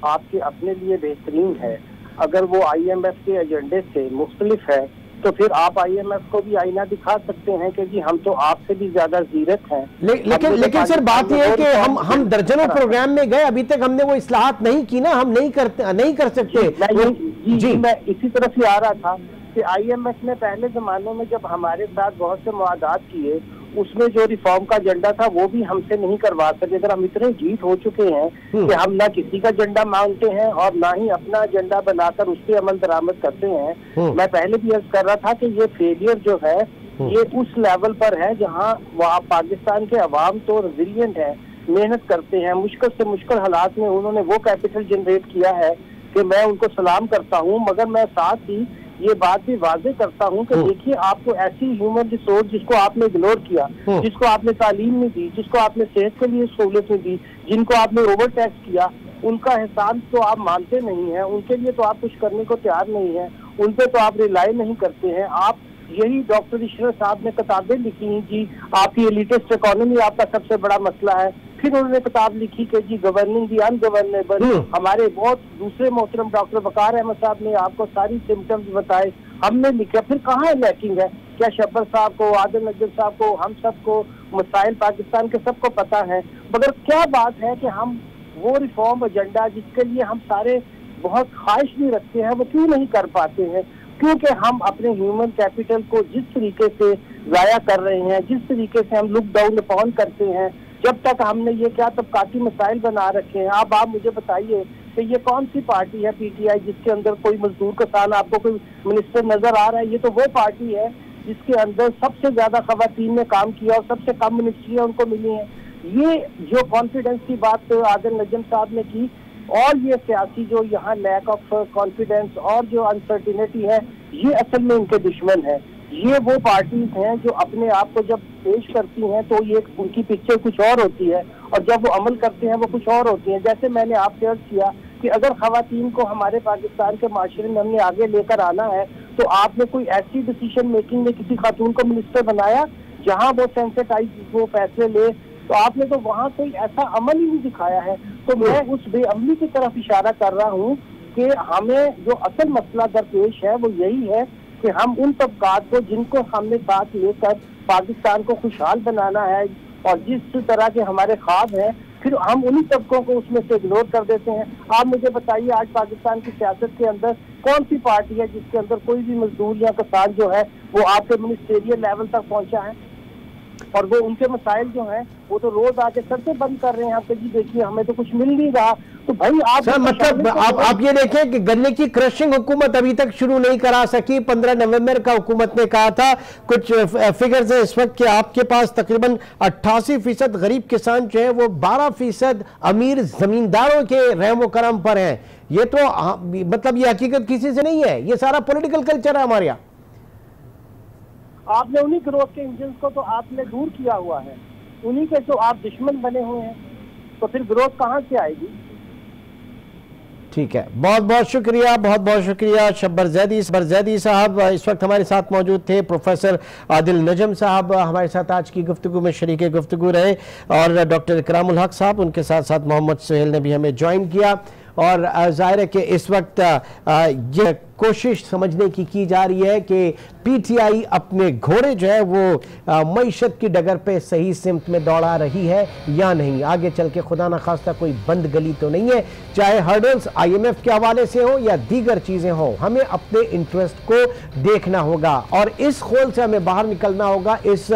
D: आपके अपने लिए बेहतरीन है, अगर वो IMF के एजेंडे से मुख्तलिफ है तो फिर आप IMF को भी आईना दिखा सकते हैं कि जी हम तो आपसे भी ज्यादा जीरत हैं।
A: लेकिन सर बात यह है कि हम दर्जनों प्रोग्राम में गए, अभी तक हमने वो इस्लाहात नहीं की ना, हम नहीं कर सकते।
D: जी मैं इसी तरफ ही आ रहा था कि IMF ने पहले जमानों में जब हमारे साथ बहुत से मुआहदात किए, उसमें जो रिफॉर्म का एजेंडा था वो भी हमसे नहीं करवा सके। अगर हम इतने जीत हो चुके हैं कि हम ना किसी का एजेंडा मांगते हैं और ना ही अपना एजेंडा बनाकर उस पर अमल दरामद करते हैं। मैं पहले भी अर्ज कर रहा था कि ये फेलियर जो है ये उस लेवल पर है जहाँ वहाँ पाकिस्तान के अवाम तो रेजिलिएंट है, मेहनत करते हैं, मुश्किल से मुश्किल हालात में उन्होंने वो कैपिटल जनरेट किया है कि मैं उनको सलाम करता हूँ। मगर मैं साथ ही ये बात भी वाजे करता हूँ कि देखिए आपको ऐसी ह्यूमन रिसोर्स जिसको आपने इग्नोर किया, जिसको आपने तालीम नहीं दी, जिसको आपने सेहत के लिए सहूलत नहीं दी, जिनको आपने ओवर टैक्स किया, उनका एहसान तो आप मानते नहीं हैं, उनके लिए तो आप कुछ करने को तैयार नहीं है, उन पे तो आप रिलाई नहीं करते हैं। आप यही डॉक्टर इशरत साहब ने किताबें लिखी जी, आपकी एलिटिस्ट इकोनॉमी आपका सबसे बड़ा मसला है। फिर उन्होंने किताब लिखी कि जी गवर्निंग दी अनगवर्नेबल। हमारे बहुत दूसरे मोहतरम डॉक्टर वकार अहमद साहब ने आपको सारी सिम्टम्स बताए, हमने लिखा। फिर कहाँ लैकिंग है? क्या शब्बर साहब को, आदिल नजर साहब को, हम सबको मसाइल पाकिस्तान के सबको पता है, मगर क्या बात है कि हम वो रिफॉर्म एजेंडा जिसके लिए हम सारे बहुत ख्वाहिश भी रखते हैं वो क्यों नहीं कर पाते हैं? क्योंकि हम अपने ह्यूमन कैपिटल को जिस तरीके से जाया कर रहे हैं, जिस तरीके से हम लुक डाउन अपॉन करते हैं, जब तक हमने ये क्या तबकाती मसाइल बना रखे हैं। अब आप मुझे बताइए कि ये कौन सी पार्टी है PTI जिसके अंदर कोई मजदूर किसान आपको कोई मिनिस्टर नजर आ रहा है? ये तो वो पार्टी है जिसके अंदर सबसे ज्यादा खवातीन ने काम किया और सबसे कम मिनिस्ट्रियां उनको मिली हैं। ये जो कॉन्फिडेंस की बात आदिल नजम साहब ने की और ये सियासी जो यहाँ लैक ऑफ कॉन्फिडेंस और जो अनसर्टिनिटी है, ये असल में इनके दुश्मन है। ये वो पार्टीज हैं जो अपने आप को जब पेश करती हैं तो ये उनकी पिक्चर कुछ और होती है और जब वो अमल करते हैं वो कुछ और होती है। जैसे मैंने आपसे अर्ज किया कि अगर खवातीन को हमारे पाकिस्तान के माशरे में हमने आगे लेकर आना है तो आपने कोई ऐसी डिसीजन मेकिंग में किसी खातून को मिनिस्टर बनाया जहाँ वो सेंसिटाइज वो फैसले ले, तो आपने तो वहाँ कोई ऐसा अमल ही नहीं दिखाया है। तो मैं उस बेअमली की तरफ इशारा कर रहा हूँ कि हमें जो असल मसला दरपेश है वो यही है कि हम उन तबकात को जिनको हमने साथ लेकर पाकिस्तान को खुशहाल बनाना है और जिस तरह के हमारे ख्वाब हैं, फिर हम उन्हीं तबकों को उसमें से इग्नोर कर देते हैं। आप मुझे बताइए आज पाकिस्तान की सियासत के अंदर कौन सी पार्टी है जिसके अंदर कोई भी मजदूर या किसान जो है वो आपके मिनिस्टेरियल लेवल तक पहुंचा है और वो उनके मसाइल जो हैं वो तो रोज आके सर से बंद कर रहे हैं आपके जी देखिए हमें तो कुछ मिल नहीं रहा। तो भाई आप
A: सर मतलब आप ये देखें कि गन्ने की क्रशिंग हुकूमत अभी तक शुरू नहीं करा सकी। 15 नवंबर का हुकूमत ने कहा था, कुछ फिगर्स है इस वक्त कि आपके पास तकरीबन 88% गरीब किसान जो है वो 12% अमीर जमींदारों के रहमो करम पर हैं। ये तो मतलब ये हकीकत किसी से नहीं है, ये सारा पॉलिटिकल कल्चर है हमारे यहाँ।
D: आपने उन्हीं ग्रोथ के इंजन को तो आपने दूर किया हुआ है, उन्हीं के जो आप दुश्मन बने हुए हैं, तो फिर ग्रोथ कहाँ से आएगी?
A: ठीक है, बहुत बहुत शुक्रिया शब्बर जैदी साहब इस वक्त हमारे साथ मौजूद थे। प्रोफेसर आदिल नजम साहब हमारे साथ आज की गुफ्तगू में शरीक गुफ्तगू रहे और डॉक्टर इकरामुल हक साहब, उनके साथ साथ मोहम्मद सुहेल ने भी हमें ज्वाइन किया। और जाहिर है कि इस वक्त ये कोशिश समझने की जा रही है कि PTI अपने घोड़े जो है वो मईशत की डगर पे सही सिमत में दौड़ा रही है या नहीं। आगे चल के खुदा न खास्ता कोई बंद गली तो नहीं है, चाहे हर्डल्स IMF के हवाले से हो या दीगर चीज़ें हो, हमें अपने इंटरेस्ट को देखना होगा और इस खोल से हमें बाहर निकलना होगा, इस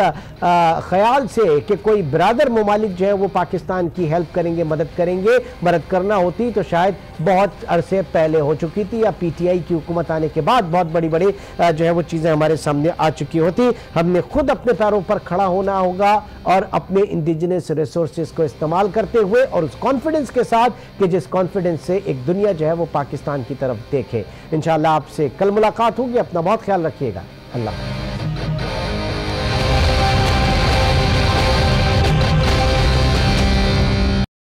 A: ख्याल से कि कोई बरादर ममालिक जो है वो पाकिस्तान की हेल्प करेंगे, मदद करेंगे। मदद करना होती तो शायद बहुत अरसे पहले हो चुकी थी या PTI की हुकूमत आने के बाद बहुत बड़ी बड़ी जो है वो चीज़ें हमारे सामने आ चुकी होती। हमने खुद अपने पैरों पर खड़ा होना होगा और अपने इंडिजिनस रिसोर्सेज को इस्तेमाल करते हुए और उस कॉन्फिडेंस के साथ कि जिस कॉन्फिडेंस से एक दुनिया जो है वो पाकिस्तान की तरफ देखे। इंशाअल्लाह आपसे कल मुलाकात होगी। अपना बहुत ख्याल रखिएगा। अल्लाह।